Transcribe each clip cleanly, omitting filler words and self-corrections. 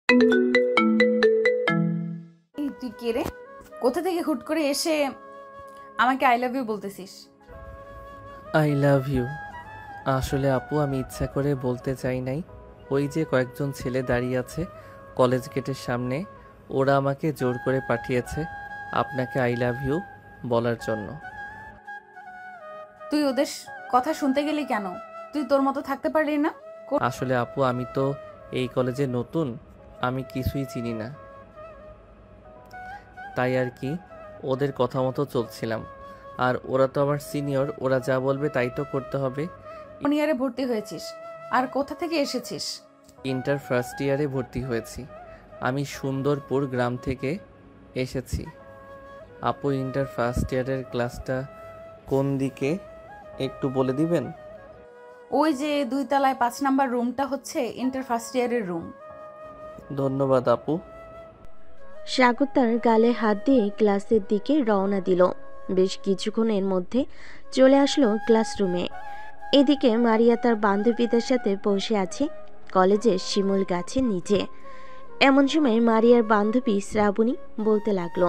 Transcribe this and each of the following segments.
এই তুই কে রে? কোথা থেকে হুট করে এসে আমাকে আই লাভ ইউ বলতেছিস? আই লাভ ইউ আসলে আপু আমি ইচ্ছা করে বলতে চাই নাই। ওই যে কয়েকজন ছেলে দাঁড়িয়ে আছে কলেজ গেটের সামনে, ওরা আমাকে জোর করে পাঠিয়েছে আপনাকে আই লাভ ইউ বলার জন্য। তুই ওদের কথা শুনতে গেলি কেন? তুই তোর মতো থাকতে পারলি না? আসলে আপু আমি তো এই কলেজে নতুন, আমি কিছুই চিনি না, তাই আর কি ওদের কথা মতো চলছিলাম। আর ওরা তো আমার সিনিয়র, ওরা যা বলবে তাই তো করতে হবে। কোন ইয়ারে ভর্তি হয়েছিস আর কোথা থেকে এসেছিস? ইন্টার ফার্স্ট ইয়ারে ভর্তি হয়েছি। আমি সুন্দরপুর গ্রাম থেকে এসেছি। আপু ইন্টার ফার্স্ট ইয়ারের ক্লাসটা কোন দিকে একটু বলে দিবেন? ওই যে 2 তলায় 5 নাম্বার রুমটা হচ্ছে ইন্টার ফার্স্ট ইয়ারের রুম। ধন্যবাদ আপু। সাগর তার গালে হাত দিয়ে ক্লাসের দিকে রওনা দিল। বেশ কিছুক্ষণের মধ্যে চলে আসলো ক্লাসরুমে। এদিকে মারিয়া তার বান্ধবীদের সাথে বসে আছে কলেজের শিমুল গাছের নিচে। এমন সময় মারিয়ার বান্ধবী শ্রাবণী বলতে লাগলো,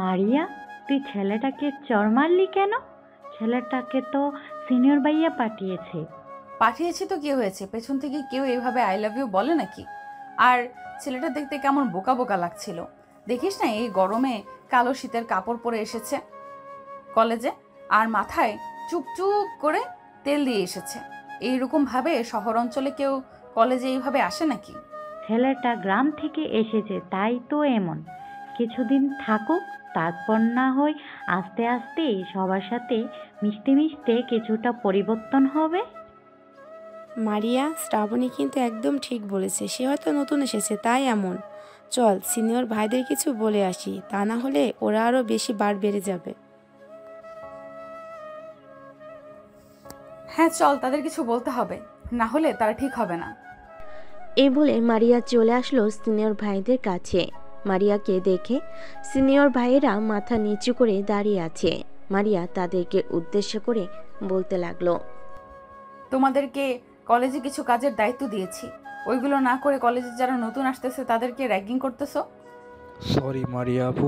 মারিয়া, তুই ছেলেটাকে চড় মারলি কেন? ছেলেটাকে তো সিনিয়র ভাইয়া পাঠিয়েছে। পাঠিয়েছি তো কি হয়েছে? পেছন থেকে কেউ এভাবে আই লাভ ইউ বলে নাকি? আর ছেলেটা দেখতে কেমন বোকা বোকা লাগছিল। দেখিস না এই গরমে কালো শীতের কাপড় পরে এসেছে কলেজে, আর মাথায় চুপচুপ করে তেল দিয়ে এসেছে। এইরকম ভাবে শহর অঞ্চলে কেউ কলেজে এইভাবে আসে নাকি? ছেলেটা গ্রাম থেকে এসেছে তাই তো এমন। কিছুদিন থাকুক, তারপর না হয় আস্তে আস্তে সবার সাথে মিশতে মিশতে কিছুটা পরিবর্তন হবে। মারিয়া, শ্রাবণী কিন্তু একদম ঠিক বলেছে। সে হয়তো নতুন এসেছে তাই এমন। চল সিনিয়র ভাইদের কিছু বলে আসি, তা না হলে ওরা আরো বেশি বার বেড়ে যাবে। হ্যাঁ চল, তাদের কিছু বলতে হবে, না হলে তারা ঠিক হবে না। এই বলে মারিয়া চলে আসলো সিনিয়র ভাইদের কাছে। মারিয়াকে দেখে সিনিয়র ভাইয়েরা মাথা নিচু করে দাঁড়িয়ে আছে। মারিয়া তাদেরকে উদ্দেশ্য করে বলতে লাগলো, তোমাদেরকে কলেজে কিছু কাজের দায়িত্ব দিয়েছি, ওইগুলো না করে কলেজে যারা নতুন আসতেছে তাদেরকে র্যাগিং করতেছো। সরি মারিয়া আপু,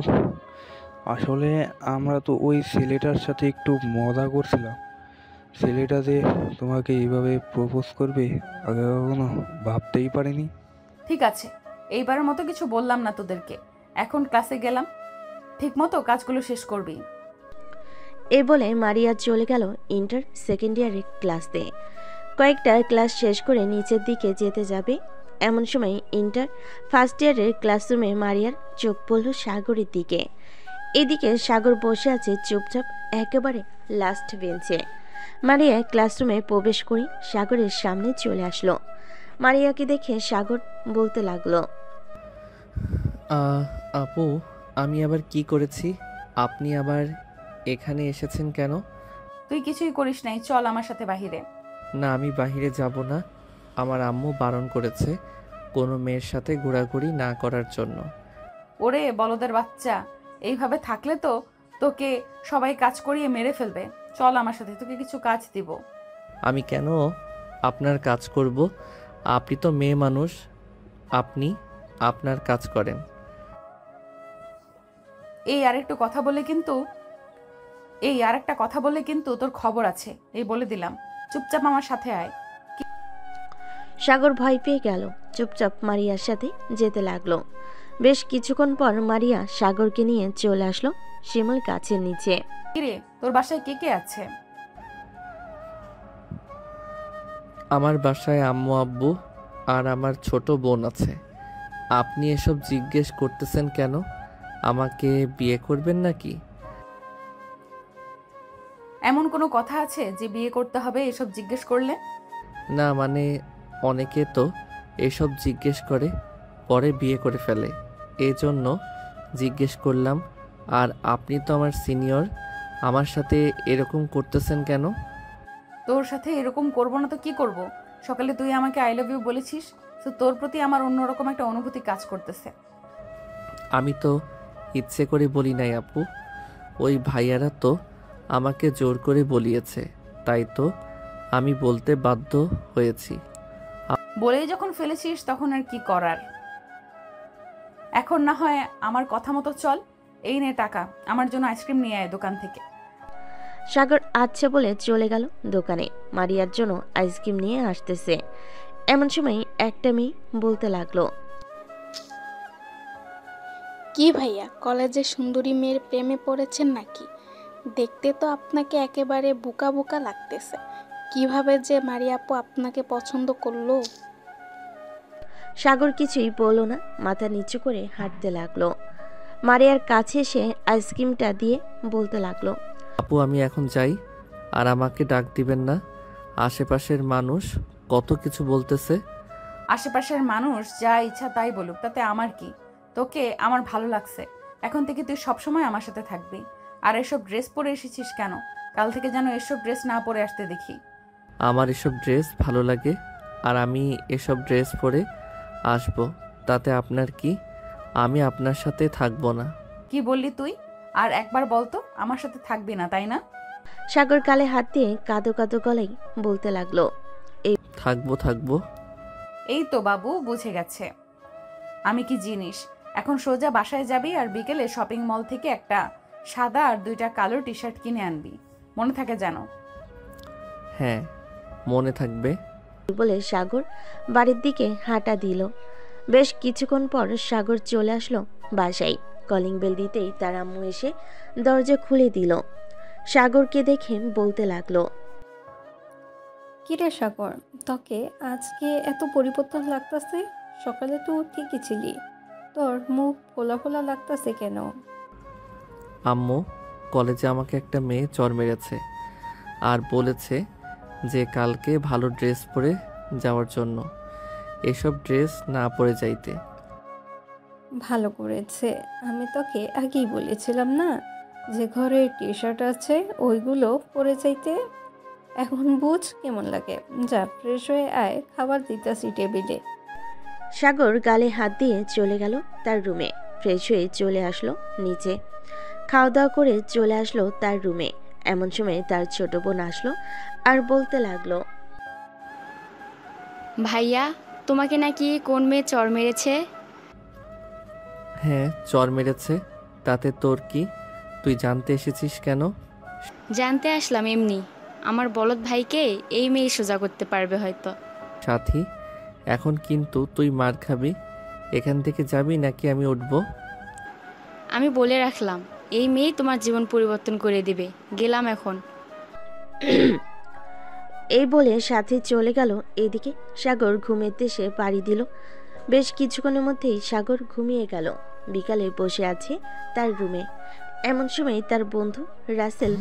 আসলে আমরা তো ওই ছেলেটার সাথে একটু মজা করছিলাম। ছেলেটা যে তোমাকে এইভাবে প্রপোজ করবে আগে কখনো ভাবতেই পারিনি। ঠিক আছে, এইবারের মতো কিছু বললাম না তোদেরকে। এখন ক্লাসে গেলাম, ঠিক মতো কাজগুলো শেষ করবি। এই বলে মারিয়া চলে গেল ইন্টার সেকেন্ড ইয়ারের ক্লাসে। কয়েকটা ক্লাস শেষ করে নিচের দিকে যেতে যাবে, এমন সময় ইন্টার ফার্স্ট ইয়ারের ক্লাসরুমে মারিয়ার চোখ পড়ল সাগরের দিকে। এদিকে সাগর বসে আছে চুপচাপ একেবারে লাস্ট বেঞ্চে। মারিয়া ক্লাসরুমে প্রবেশ করে সাগরের সামনে চলে আসলো। মারিয়াকে দেখে সাগর বলতে লাগলো, আপু আমি আবার কি করেছি? আপনি আবার এখানে এসেছেন কেন? তুই কিছুই করিস নাই, চল আমার সাথে বাহিরে। না আমি বাইরে যাব না, আমার আম্মু বারণ করেছে কোনো মেয়ের সাথে ঘোরাঘুরি না করার জন্য। ওরে বলদের বাচ্চা, এইভাবে থাকলে তো তোকে সবাই কাজ করিয়ে মেরে ফেলবে। চল আমার সাথে, তোকে কিছু কাজ দিব। আমি কেন আপনার কাজ করব? আপনি তো মেয়ে মানুষ, আপনি আপনার কাজ করেন। এই আরেকটা কথা বলে কিন্তু তোর খবর আছে, এই বলে দিলাম। চুপচাপ আমার সাথে আয়। সাগর ভয় পেয়ে গেল, চুপচাপ মারিয়ার সাথে যেতে লাগলো। বেশ কিছুক্ষণ পর মারিয়া সাগরকে নিয়ে চলে আসলো শিমুল গাছের নিচে। কিরে, তোর বাসায় কে কে আছে? আমার বাসায় আম্মু আব্বু আর আমার ছোট বোন আছে। আপনি এসব জিজ্ঞেস করতেছেন কেন? আমাকে বিয়ে করবেন নাকি? এমন কোনো কথা আছে যে বিয়ে করতে হবে এসব জিজ্ঞেস করলে? না মানে অনেকে তো এসব জিজ্ঞেস করে পরে বিয়ে করে ফেলে, এজন্য জিজ্ঞেস করলাম। আর আপনি তো আমার সিনিয়র, আমার সাথে এরকম করতেছেন কেন? তোর সাথে এরকম করবো না তো কি করব? সকালে তুই আমাকে আই লাভ ইউ বলেছিস, তো তোর প্রতি আমার অন্যরকম একটা অনুভূতি কাজ করতেছে। আমি তো ইচ্ছে করে বলি নাই আপু, ওই ভাইয়ারা তো আমাকে জোর করে বলিয়েছে, তাই তো আমি বলতে বাধ্য হয়েছি। বলেই যখন ফেলেছিস তখন আর কি করার। এখন না হয় আমার কথা মতো চল। এই নে টাকা, আমার জন্য আইসক্রিম নিয়ে আয় দোকান থেকে। সাগর আচ্ছা বলে চলে গেল দোকানে। মারিয়ার জন্য আইসক্রিম নিয়ে আসতেছে। এমন সময় একটা মেয়ে বলতে লাগলো, কি ভাইয়া, কলেজের সুন্দরী মেয়ের প্রেমে পড়েছেন নাকি? দেখতে তো আপনাকে একেবারে বোকা বোকা লাগতেছে। কিভাবে যে মারিয়া আপু আপনাকে পছন্দ করলো? সাগর কিছুই বলল না, মাথা নিচু করে হাঁটতে লাগলো। মারিয়ার কাছে এসে আইসক্রিমটা দিয়ে বলতে লাগলো, আপু আমি এখন যাই, আর আমাকে ডাক দিবেন না। আশেপাশের মানুষ কত কিছু বলতেছে। আশেপাশের মানুষ যা ইচ্ছা তাই বলুক, তাতে আমার কি? তোকে আমার ভালো লাগছে। এখন থেকে তুই সবসময় আমার সাথে থাকবি। আর এসব ড্রেস পরে এসেছিস কেন? কাল থেকে যেন এসব ড্রেস না পরে আসতে দেখি। আমার এসব ড্রেস ভালো লাগে, আর আমি এসব ড্রেস পরে আসবো, তাতে আপনার কি? আমি আপনার সাথে থাকবো না। কি বললি তুই? আর একবার বলতো, আমার সাথে থাকবি না তাই না? সাগর গালে হাত দিয়ে কাঁদো কাঁদো গলায় বলতে লাগলো, থাকবো থাকবো। এই তো বাবু বুঝে গেছে আমি কি জিনিস। এখন সোজা বাসায় যাবি আর বিকেলে শপিং মল থেকে একটা সাদা আর 2টা কালো টি শার্ট কিনে আনবি, মনে থাকে যেন। হ্যাঁ, মনে থাকবে। বলে সাগর বাড়ির দিকে হাঁটা দিল। বেশ কিছুক্ষণ পর সাগর চলে আসলো বাসায়। কলিং বেল দিতেই তার আম্মু এসে দরজা খুলে দিল। সাগরকে দেখে বলতে লাগলো, কিরে সাগর, তোকে আজকে এত পরিবর্তন লাগতাছে? সকালে তো ঠিকই ছিলি, তোর মুখ ফোলা ফোলা লাগতাছে কেন? আম্মু, কলেজে আমাকে একটা মেয়ে চর মেরেছে আর বলেছে যে কালকে ভালো ড্রেস পরে যাওয়ার জন্য, এসব ড্রেস না পরে যাইতে। ভালো করেছে, আমি তোকে আগেই বলেছিলাম না যে ঘরে টি শার্ট আছে ওইগুলো পরে যাইতে। এখন বুঝ কেমন লাগে। যা ফ্রেশ হয়ে আয়, খাবার দিতাছি টেবিলে। সাগর গালে হাত দিয়ে চলে গেল তার রুমে। ফ্রেশ হয়ে চলে আসলো নিচে। খাওয়া দাওয়া করে চলে আসলো তার রুমে। এমন সময় তার ছোট বোন আসলো আর বলতে লাগলো, ভাইয়া, তোমাকে নাকি কোন মেয়ে চর মেরেছে? হ্যাঁ, চর মেরেছে, তাতে তোর কি? তুই জানতে এসেছিস কেন? জানতে আসলাম এমনি। আমার বলদ ভাইকে এই মেয়ে সোজা করতে পারবে হয়তো। সাথী, এখন কিন্তু তুই মার খাবি। এখান থেকে যাবি নাকি আমি উঠবো? আমি বলে রাখলাম, এই মেয়ে তোমার জীবন পরিবর্তন করে দিবে। গেলাম এখন। এই বলে সাথে চলে গেল। এদিকে সাগর ঘুমের দেশে পাড়ি দিল। বেশ কিছুক্ষণের মধ্যেই সাগর ঘুমিয়ে গেল। বিকালে বসে আছে তার রুমে। এমন সময় তার বন্ধু রাসেল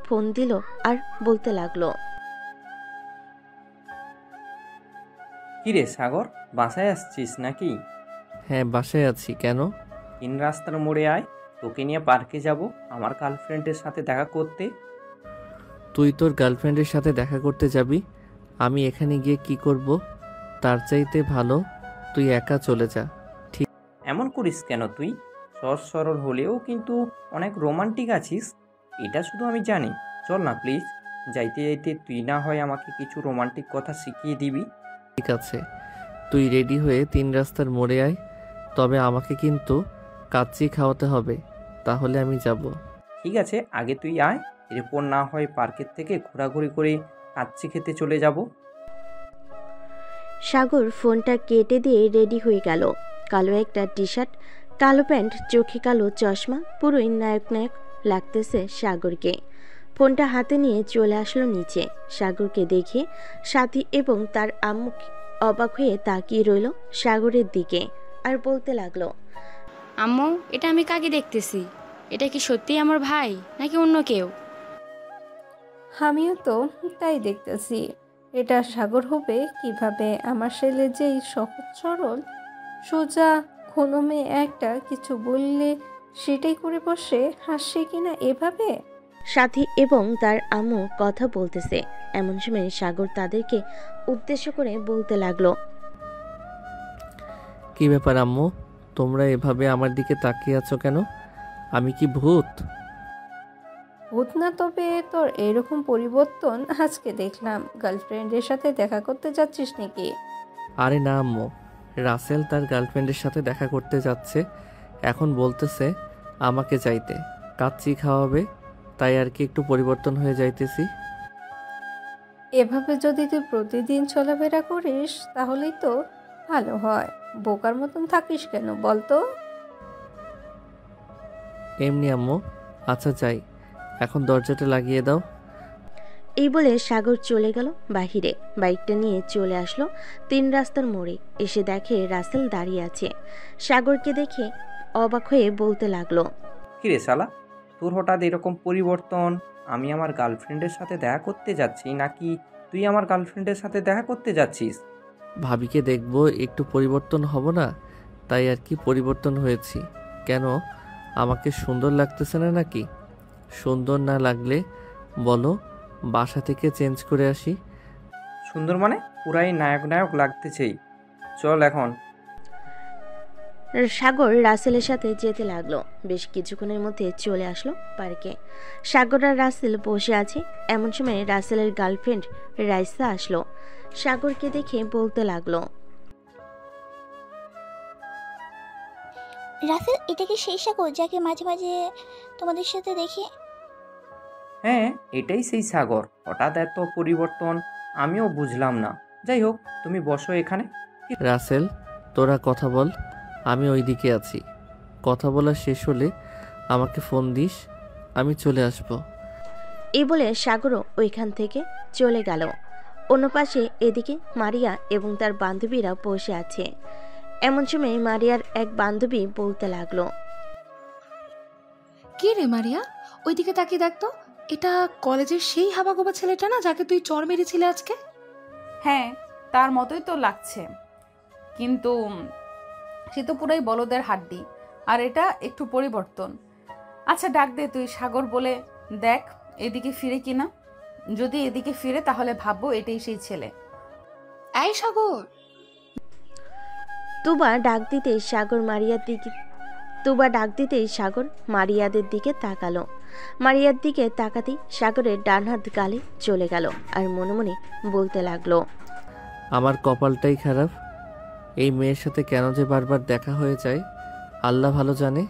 ফোন দিল আর বলতে লাগলো, কিরে সাগর, বাসায় আসছিস নাকি? হ্যাঁ, বাসায় আছি। কেন? তিন রাস্তার মোড়ে আয়, তোকে নিয়ে পার্কে যাব আমার গার্লফ্রেন্ডের সাথে দেখা করতে। তুই তোর গার্লফ্রেন্ডের সাথে দেখা করতে যাবি? আমি এখানে গিয়ে কি করব? তার চাইতে ভালো তুই একা চলে যা। এমন করিস কেন তুই? সহজ সরল হলেও কিন্তু অনেক রোমান্টিক আছিস, এটা শুধু আমি জানি। চল না প্লিজ, যাইতে যাইতে তুই না হয় আমাকে কিছু রোমান্টিক কথা শিখিয়ে দিবি। ঠিক আছে, তুই রেডি হয়ে তিন রাস্তার মোড়ে আয়। তবে আমাকে কিন্তু কাচ্চি খাওয়াতে হবে, তাহলে আমি যাব। ঠিক আছে, আগে তুই আয়, এরপর না হয় পার্কের থেকে ঘোরাঘুরি করে কাচ্চি খেতে চলে যাব। সাগর ফোনটা কেটে দিয়ে রেডি হয়ে গেল। কালো একটা টি শার্ট, কালো প্যান্ট, চোখে কালো চশমা, পুরোই নায়ক নায়ক লাগতেছে সাগরকে। ফোনটা হাতে নিয়ে চলে আসলো নিচে। সাগরকে দেখে সাথী এবং তার আম্মু অবাক হয়ে তাকিয়ে রইল সাগরের দিকে আর বলতে লাগলো, আম্মু, এটা আমি কাকে দেখতেছি? এটা কি সত্যি আমার ভাই নাকি অন্য কেউ? আমিও তো তাই দেখতেছি। এটা সাগর হবে কিভাবে? আমার ছেলে যেই সহজ সরল সোজা, কোনো মেয়ে একটা কিছু বললে সেটাই করে বসে, হাসছে কিনা এভাবে। সাথী এবং তার আম্মু কথা বলতেছে। এমন সময় সাগর তাদেরকে উদ্দেশ্য করে বলতে লাগলো, কি ব্যাপার আম্মু, তোমরা এভাবে আমার দিকে তাকিয়ে আছো কেন? আমি কি ভূত? ভূত না, তবে তোর এরকম পরিবর্তন আজকে দেখলাম। গার্লফ্রেন্ডের সাথে দেখা করতে যাচ্ছিস নাকি? আরে না আম্মু, রাসেল তার গার্লফ্রেন্ডের সাথে দেখা করতে যাচ্ছে, এখন বলতেছে আমাকে যাইতে, কাচ্চি খাওয়াবে, তাই আর কি একটু পরিবর্তন হয়ে যাইতেছি। এভাবে যদি তুই প্রতিদিন চলাফেরা করিস তাহলেই তো ভালো হয়। বোকার মতন থাকিস কেন বলতো? এমনি আম্মু। আচ্ছা যাই, এখন দরজাটা লাগিয়ে দাও। এই বলে সাগর চলে গেল বাহিরে। বাইকটা নিয়ে চলে আসলো 3 রাস্তার মোড়ে। এসে দেখে রাসেল দাঁড়িয়ে আছে। সাগরকে দেখে অবাক হয়ে বলতে লাগলো, কিরে শালা, তোর হঠাৎ এরকম পরিবর্তন? আমি আমার গার্লফ্রেন্ডের সাথে দেখা করতে যাচ্ছি নাকি তুই আমার গার্লফ্রেন্ডের সাথে দেখা করতে যাচ্ছিস? ভাবিকে দেখবো, একটু পরিবর্তন হব না, তাই আর কি পরিবর্তন হয়েছি। কেন, আমাকে সুন্দর লাগতেছে না নাকি? সুন্দর না লাগলে বলো, বাসা থেকে চেঞ্জ করে আসি। সুন্দর মানে পুরাই নায়ক নায়ক লাগতেছেই। চল এখন। সাগর রাসেলের সাথে যেতে লাগলো। বেশ কিছুক্ষণের মধ্যে চলে আসলো পার্কে। সাগর আর রাসেল বসে আছে। এমন সময় রাসেলের গার্লফ্রেন্ড রাইসা আসলো। সাগরকে দেখে বলতে লাগলো, রাসেল, এটা কি সেই সাগর যাকে মাঝে মাঝে তোমাদের সাথে দেখি? হ্যাঁ, এটাই সেই সাগর। হঠাৎ এত পরিবর্তন আমিও বুঝলাম না। যাই হোক, তুমি বসো এখানে। রাসেল, তোরা কথা বল, আমি ওইদিকে আছি। কথা বলা শেষ হলে আমাকে ফোন দিস, আমি চলে আসব। এই বলে সাগরও ওইখান থেকে চলে গেল। অন্য পাশে এদিকে মারিয়া এবং তার বান্ধবীরা বসে আছে। এমন সময় মারিয়ার এক বান্ধবী বলতে লাগলো, কি রে মারিয়া, ওইদিকে তাকিয়ে দেখতো, এটা কলেজের সেই হাবাগোবা ছেলেটা না যাকে তুই চড় মেরেছিলে আজকে? হ্যাঁ, তার মতোই তো লাগছে, কিন্তু সে তো পুরাই বলদের হাড্ডি, আর এটা একটু পরিবর্তন। আচ্ছা ডাক দে তুই সাগর বলে, দেখ এদিকে ফিরে কিনা। যদি এদিকে ফিরে তাহলে ভাববো এটাই সেই ছেলে। এই সাগর! তুবা ডাক দিতেই সাগর মারিয়াদের দিকে তাকালো। মারিয়ার দিকে তাকাতেই সাগরের ডান হাত গালে চলে গেল আর মনে মনে বলতে লাগলো, আমার কপালটাই খারাপ, এই মেয়ের সাথে কেন যে বারবার দেখা হয়ে যায় আল্লাহ ভালো জানে।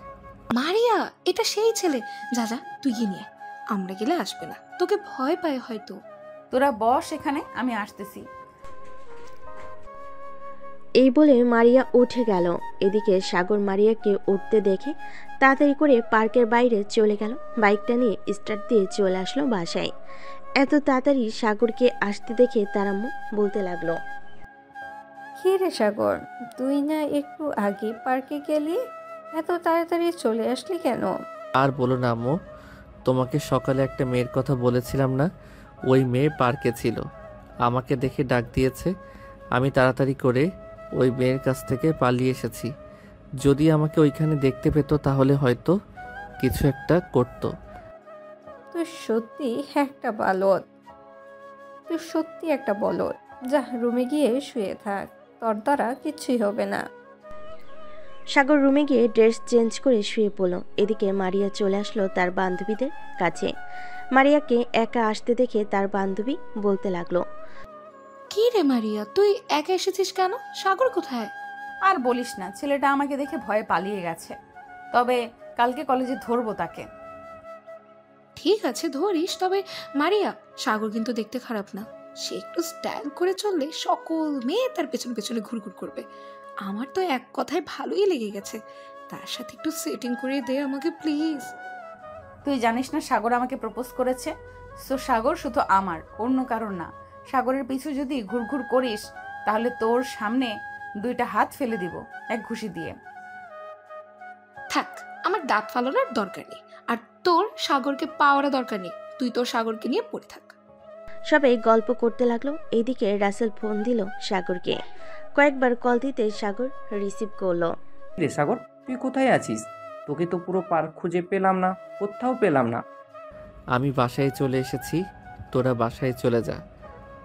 মারিয়া, এটা সেই ছেলে। যা যা, তুই গিয়ে নিয়ে, আমরা গেলে আসবে না, তোকে ভয় পায় হয়তো। তোরা বস এখানে, আমি আসতেছি। এই বলে মারিয়া উঠে গেল। এদিকে সাগর মারিয়াকে উঠতে দেখে তাড়াতাড়ি করে পার্কের বাইরে চলে গেল। বাইকটা নিয়ে স্টার্ট দিয়ে চলে আসলো বাসায়। এত তাড়াতাড়ি সাগরকে আসতে দেখে তার আম্মু বলতে লাগলো, কি রে সাগর, তুই না একটু আগে পার্কে গেলি, এত তাড়াতাড়ি চলে আসলি কেন? আর বলো না আম্মু, তোমাকে সকালে একটা মেয়ের কথা বলেছিলাম না, ওই মেয়ে পার্কে ছিল, আমাকে দেখে ডাক দিয়েছে। আমি তাড়াতাড়ি করে ওই মেয়ের কাছ থেকে পালিয়ে এসেছি। যদি আমাকে ওইখানে দেখতে পেতো তাহলে হয়তো কিছু একটা করতো। তুই সত্যি একটা বলদ। যা, রুমে গিয়ে শুয়ে থাক, তোর দ্বারা কিছুই হবে না। সাগর রুমে গিয়ে ড্রেস চেঞ্জ করে শুয়ে পড়ল। এদিকে মারিয়া চলে আসলো তার বান্ধবীদের কাছে। মারিয়াকে একা আসতে দেখে তার বান্ধবী বলতে লাগলো, কি রে মারিয়া, তুই একা এসেছিস কেন? সাগর কোথায়? আর বলিস না, ছেলেটা আমাকে দেখে ভয়ে পালিয়ে গেছে। তবে কালকে কলেজে ধরবো তাকে। ঠিক আছে, ধরিস, তবে মারিয়া, সাগর কিন্তু দেখতে খারাপ না। সে একটু স্টাইল করে চললে সকল মেয়ে তার পেছনে পেছনে ঘুরঘুর করবে। আমার তো এক কথায় ভালোই লেগে গেছে। তার সাথে একটু সেটিং করে দে আমাকে প্লিজ। তুই জানিস না সাগর আমাকে প্রপোজ করেছে? সো সাগর শুধু আমার, অন্য কারণ না। সাগরের পিছু যদি ঘুরঘুর করিস তাহলে তোর সামনে 2টা হাত ফেলে দিব এক ঘুষি দিয়ে। থাক, আমার দাঁত ফালানোর দরকার নেই, আর তোর সাগরকে পাওয়ার দরকার নেই। তুই তোর সাগরকে নিয়ে পড়ে থাক। সবাই গল্প করতে লাগলো। এইদিকে রাসেল ফোন দিল সাগরকে। কয়েকবার কল দিতে সাগর রিসিভ করলো। রে সাগর, তুই কোথায় আছিস? তোকে তো পুরো পার্ক খুঁজে পেলাম না, কোথাও পেলাম না। আমি বাসায় চলে এসেছি, তোরা বাসায় চলে যা,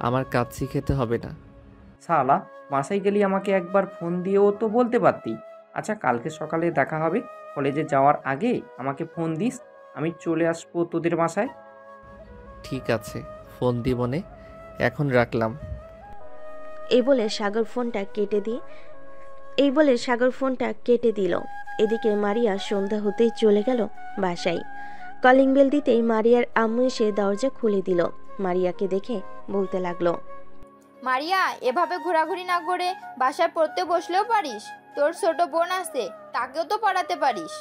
আমার কাচ্চি খেতে হবে না। শালা, বাসায় গেলি আমাকে একবার ফোন দিয়েও তো বলতে পারতি। আচ্ছা, কালকে সকালে দেখা হবে, কলেজে যাওয়ার আগে আমাকে ফোন দিস, আমি চলে আসবো তোদের বাসায়। ঠিক আছে, ফোন দিবনে, এখন রাখলাম। এই বলে সাগর ফোনটা কেটে দিল। এদিকে মারিয়া সন্ধ্যা হতেই চলে গেল বাসায়। কলিং বেল দিতেই মারিয়ার আম্মু এসে দরজা খুলে দিল। মারিয়াকে দেখে বলতে লাগলো, মারিয়া, এভাবে ঘোরাঘুরি না করে বাসায় পড়তে বসলেও পারিস। তোর ছোট বোন আছে, তাকেও তো পড়াতে পারিস।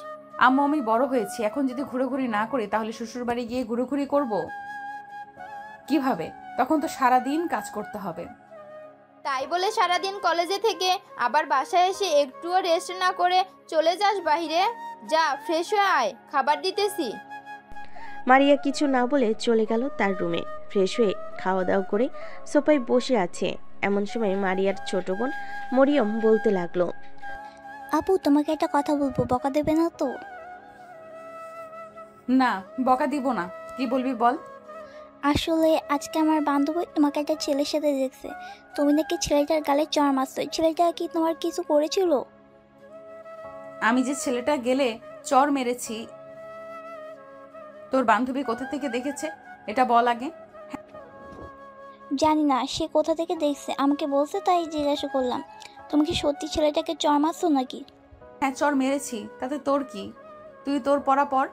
আম্মু, আমি বড় হয়েছি, এখন যদি ঘুরোঘুরি না করি তাহলে শ্বশুর বাড়ি গিয়ে ঘুরোঘুরি করব কিভাবে? তখন তো সারাদিন কাজ করতে হবে। তাই বলে সারাদিন কলেজে থেকে আবার বাসায় এসে একটুও রেস্ট না করে চলে যাস বাহিরে? যা, ফ্রেশ হয়ে আয়, খাবার দিতেছি। মারিয়া কিছু না বলে চলে গেল তার রুমে। ফ্রেশ হয়ে খাওয়া দাওয়া করে সোফায় বসে আছে। এমন সময় মারিয়ার ছোট বোন মরিয়ম বলতে লাগলো, আপু, তোমাকে একটা কথা বলবো, বকা দেবে না তো? না, বকা দিব না। কি বলবি বল। আসলে আজকে আমার বান্ধবী তোমাকে একটা ছেলের সাথে দেখছে। তুমি নাকি ছেলেটার গালে চড় মারছো। ছেলেটা কি তোমার কিছু করেছিল? আমি যে ছেলেটা গেলে চর মেরেছি, তোর বান্ধবী কোথা থেকে দেখেছে এটা বল আগে। জানি না সে কোথা থেকে দেখছে, আমাকে বলছে, তাই জিজ্ঞাসা করলাম। তুমি কি সত্যি ছেলেটাকে চড় মারছো নাকি? হ্যাঁ, চর মেরেছি, তাতে তোর কি? তুই তোর পড়া পর।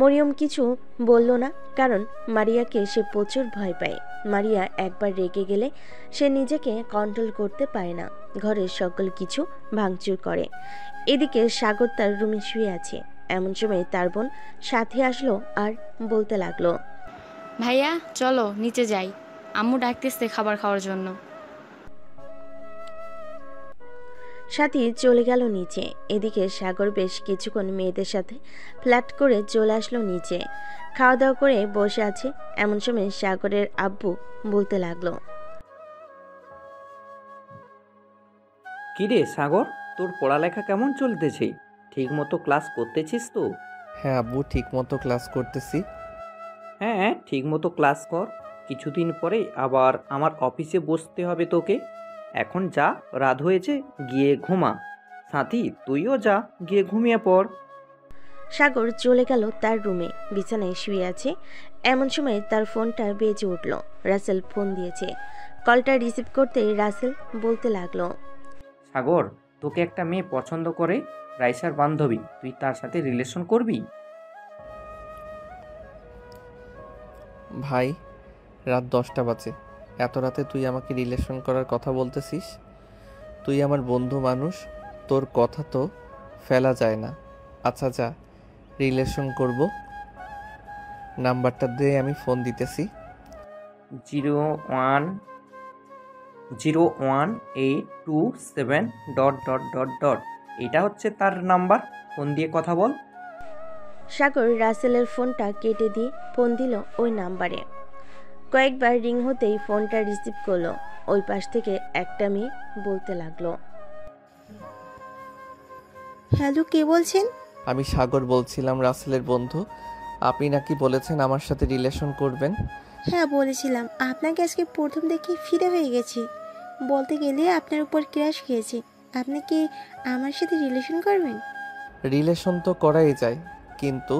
মরিয়ম কিছু বলল না, কারণ মারিয়াকে সে প্রচুর ভয় পায়। মারিয়া একবার রেগে গেলে সে নিজেকে কন্ট্রোল করতে পারে না, ঘরের সকল কিছু ভাঙচুর করে। এদিকে সাগর তার রুমে শুয়ে আছে। এমন সময় তার বোন সাথে আসলো আর বলতে লাগলো, ভাইয়া চলো নিচে যাই, আম্মু ডাকতেছে খাবার খাওয়ার জন্য। সাথী চলে গেল নিচে। এদিকে সাগর বেশ কিছুক্ষণ মেয়েদের সাথে ফ্ল্যাট করে চলে আসলো নিচে। খাওয়া দাওয়া করে বসে আছে। এমন সময় সাগরের আব্বু বলতে লাগলো, কিরে সাগর, তোর পড়ালেখা কেমন চলতেছে? ঠিক মতো ক্লাস করতেছিস তো? হ্যাঁ আব্বু, ঠিক মতো ক্লাস করতেছি। হ্যাঁ, ঠিক মতো ক্লাস কর। কিছুদিন পরে আবার আমার অফিসে বসতে হবে তোকে। এখন যা, রাত হয়েছে, গিয়ে ঘুমা। সাথী, তুইও যা, গিয়ে ঘুমিয়ে পড়। সাগর চলে গেল তার রুমে। বিছানায় শুয়ে আছে। এমন সময় তার ফোনটা বেজে উঠল। রাসেল ফোন দিয়েছে। কলটা রিসিভ করতেই রাসেল বলতে লাগলো, সাগর, তোকে একটা মেয়ে পছন্দ করে, রাইসার বান্ধবী। তুই তার সাথে রিলেশন করবি? ভাই, রাত 10টা বাজে, এত রাতে তুই আমাকে রিলেশন করার কথা বলতেছিস? তুই আমার বন্ধু মানুষ, তোর কথা তো ফেলা যায় না। আচ্ছা যা, রিলেশন করব। নাম্বারটা দিয়ে আমি ফোন দিতেছি। 0101827... এটা হচ্ছে তার নাম্বার। ফোন দিয়ে কথা বল। সাগর রাসেলের ফোনটা কেটে দিয়ে ফোন দিল ওই নাম্বারে। কয়েকবার রিং হতেই ফোনটা রিসিভ করলো। ওই পাশ থেকে একটা মেয়ে বলতে লাগলো, হ্যালো, কে বলছেন? আমি সাগর বলছিলাম, রাসেলের বন্ধু। আপনি নাকি বলেছেন আমার সাথে রিলেশন করবেন? হ্যাঁ বলেছিলাম, আপনাকে আজকে প্রথম দেখে ফিদা হয়ে গেছি। বলতে গেলে আপনার উপর ক্র্যাশ খেয়েছি। আপনি কি আমার সাথে রিলেশন করবেন? রিলেশন তো করাই যায়, কিন্তু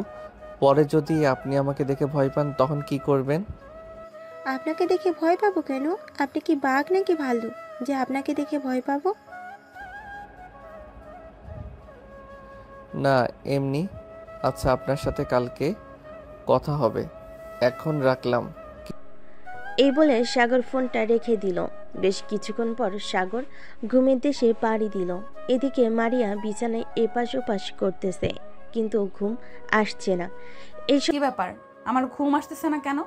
পরে যদি আপনি আমাকে দেখে ভয় পান তখন কি করবেন? আপনাকে দেখে ভয় পাবো কেন? আপনি কি বাঘ নাকি ভালু যে আপনাকে দেখে ভয় পাবো? না, এমনি। আচ্ছা, আপনার সাথে কালকে কথা হবে, এখন রাখলাম। এই বলে সাগর ফোনটা রেখে দিল। বেশ কিছুক্ষণ পর সাগর ঘুমের দেশে পাড়ি দিল। এদিকে মারিয়া বিছানায় এপাশ ওপাশ করতেছে, কিন্তু ঘুম আসছে না। কি ব্যাপার, আমার ঘুম আসতেছে না কেন?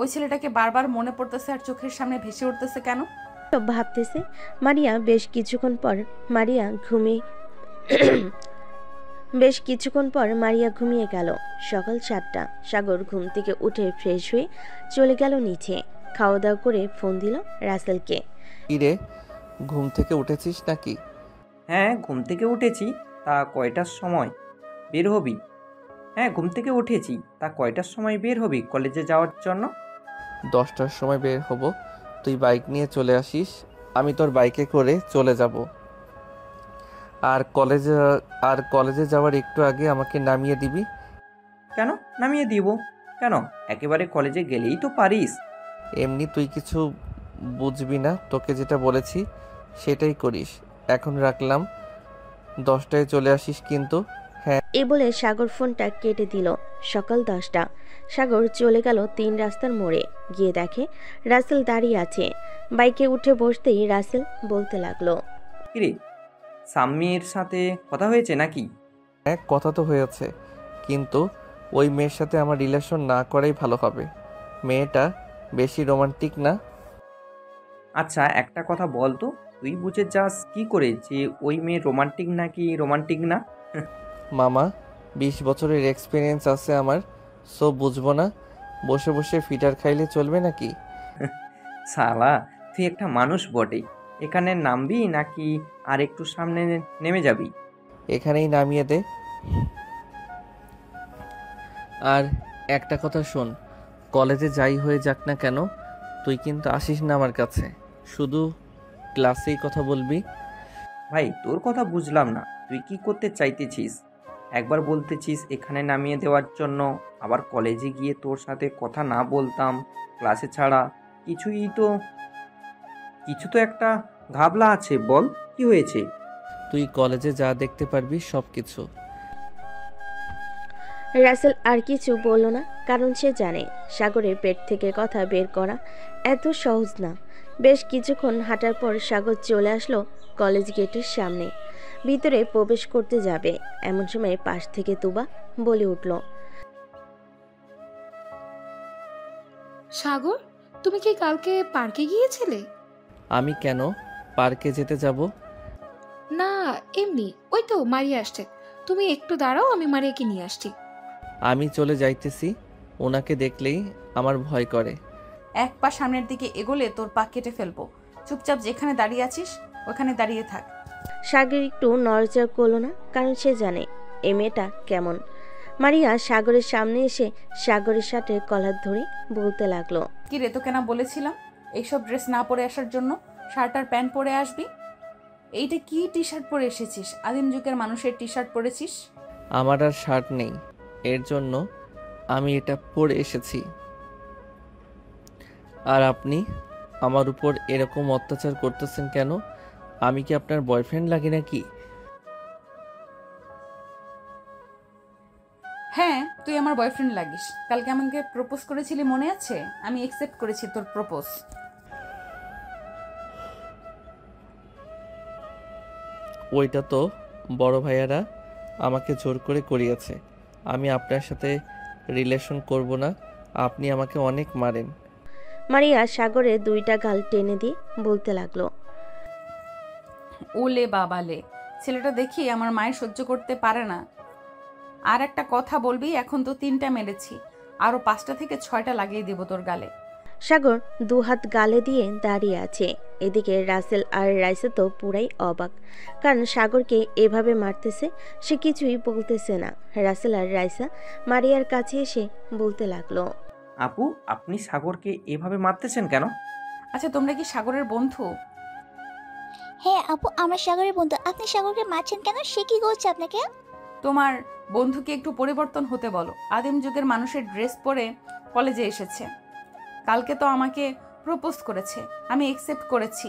ওই ছেলেটাকে বারবার মনে পড়তেছে আর চোখের সামনে ভেসে উঠতেছে কেন? ভাবতেছে মারিয়া। বেশ কিছুক্ষণ পর মারিয়া ঘুমিয়ে গেল। সকাল 7টা। সাগর ঘুম থেকে উঠে ফ্রেশ হয়ে চলে গেল নিচে। খাওয়া দাওয়া করে ফোন দিল রাসেলকে। কিরে, ঘুম থেকে উঠেছিস নাকি? হ্যাঁ, ঘুম থেকে উঠেছি। তা কয়টার সময় বের হবি? হ্যাঁ, ঘুম থেকে উঠেছি। তা কয়টার সময় বের হবি কলেজে যাওয়ার জন্য? 10টার সময় বের হব। তুই বাইক নিয়ে চলে আসিস, আমি তোর বাইকে করে চলে যাব। আর কলেজে যাওয়ার একটু আগে আমাকে নামিয়ে দিবি। কেন নামিয়ে দিব? কেন, একেবারে কলেজে গেলেই তো পারিস। এমনি তুই কিছু বুঝবি না, তোকে যেটা বলেছি সেটাই করিস। এখন রাখলাম, 10টায় চলে আসিস কিন্তু। এই বলে সাগর ফোনটা কেটে দিল। সকাল 10টা। সাগর চলে গেল 3 রাস্তার মোড়ে। গিয়ে দেখে রাসেল দাঁড়িয়ে আছে। বাইকে উঠে বসতেই রাসেল বলতে লাগলো, কিরে, সাম্মির সাথে কথা হয়েছে নাকি? হ্যাঁ, কথা তো হয়েছে, কিন্তু ওই মেয়ের সাথে আমার রিলেশন না করাই ভালো হবে। মেয়েটা বেশি রোমান্টিক না। আচ্ছা একটা কথা বল তো, তুই বুঝে যাস কি করে যে ওই মেয়ে রোমান্টিক নাকি রোমান্টিক না? মামা, 20 বছরের এক্সপিরিয়েন্স আছে আমার, সো বুঝবো না? বসে বসে ফিটার খাইলে চলবে নাকি? শালা, তুই একটা মানুষ বটে। এখানে নামবি নাকি আর একটু সামনে নেমে যাবি? এখানেই নামিয়ে দে। আর একটা কথা শোন, কলেজে যাই হয়ে যাক না কেন, তুই কিন্তু আসিস না আমার কাছে, শুধু ক্লাসেই কথা বলবি। ভাই তোর কথা বুঝলাম না, তুই কি করতে চাইতেছিস? একবার বলতেছিস এখানে নামিয়ে দেওয়ার জন্য, আবার কলেজে গিয়ে তোর সাথে কথা না বলতাম ক্লাসে ছাড়া। কিছু তো একটা ঘাবলা আছে, বল কি হয়েছে? তুই কলেজে যা দেখতে পারবি সব কিছু। রাসেল আর কিছু বলল না, কারণ সে জানে সাগরের পেট থেকে কথা বের করা এত সহজ না। বেশ কিছুক্ষণ হাঁটার পর সাগর চলে আসলো কলেজ গেটের সামনে। ভিতরে প্রবেশ করতে যাবে, এমন সময় পাশ থেকে তুবা বলে উঠল, সাগর, তুমি কি কালকে পার্কে গিয়েছিলে? আমি কেন পার্কে যেতে যাব? না, এমনি, ওই তো মারিয়া আসছে। তুমি একটু দাঁড়াও, আমি মারিয়াকে নিয়ে আসছি। আমি চলে যাইতেছি, ওনাকে দেখলেই আমার ভয় করে। এক পা সামনের দিকে এগোলে তোর পা কেটে ফেলবো। চুপচাপ যেখানে দাঁড়িয়ে আছিস ওখানে দাঁড়িয়ে থাক। সাগর একটু নড়চড় করল না, কারণ সে জানে এই মেয়েটা কেমন। মারিয়া সাগরের সামনে এসে সাগরের সাথে কলার ধরে বলতে লাগলো, কি রে, তোকে না বলেছিলাম এইসব ড্রেস না পরে আসার জন্য? শার্ট আর প্যান্ট পরে আসবি। এইটা কি টি শার্ট পরে এসেছিস? আদিম যুগের মানুষের টি শার্ট পরেছিস। আমার আর শার্ট নেই, এর জন্য আমি এটা পরে এসেছি। আর আপনি আমার উপর এরকম অত্যাচার করতেছেন কেন? আমি কি আপনার বয়ফ্রেন্ড লাগি নাকি? হ্যাঁ, তুই আমার বয়ফ্রেন্ড লাগিস। কালকে আমাকে প্রপোজ করেছিলি, মনে আছে? আমি অ্যাকসেপ্ট করেছি তোর প্রপোজ। ওইটা তো বড় ভাইয়ারা আমাকে জোর করে করিয়েছে। আমি আপনার সাথে রিলেশন করব না, আপনি আমাকে অনেক মারেন। মারিয়া সাগরের 2টা গাল টেনে দিয়ে বলতে লাগলো, ওলে বাবালে, ছেলেটা দেখি আমার মায়ের সহ্য করতে পারে না। আর একটা কথা বলবি, এখন তো 3টা মেরেছি, আরো 5টা থেকে 6টা লাগিয়ে দিব তোর গালে। সাগর 2 হাত গালে দিয়ে দাঁড়িয়ে আছে। এদিকে রাসেল আর রাইসা তো পুরাই অবাক, কারণ সাগরকে এভাবে মারতেছে, সে কিছুই বলতেছে না। রাসেল আর রাইসা মারিয়ার কাছে এসে বলতে লাগলো, আপু, আপনি সাগরকে এভাবে মারতেছেন কেন? আচ্ছা, তোমরা কি সাগরের বন্ধু? হ্যাঁ আপু, আমরা সাগরের বন্ধু। আপনি সাগরকে মারছেন কেন? সে কি করছে আপনাকে? তোমার বন্ধুকে একটু পরিবর্তন হতে বলো। আদিম যুগের মানুষের ড্রেস পরে কলেজে এসেছে। কালকে তো আমাকে প্রপোজ করেছে, আমি অ্যাকসেপ্ট করেছি।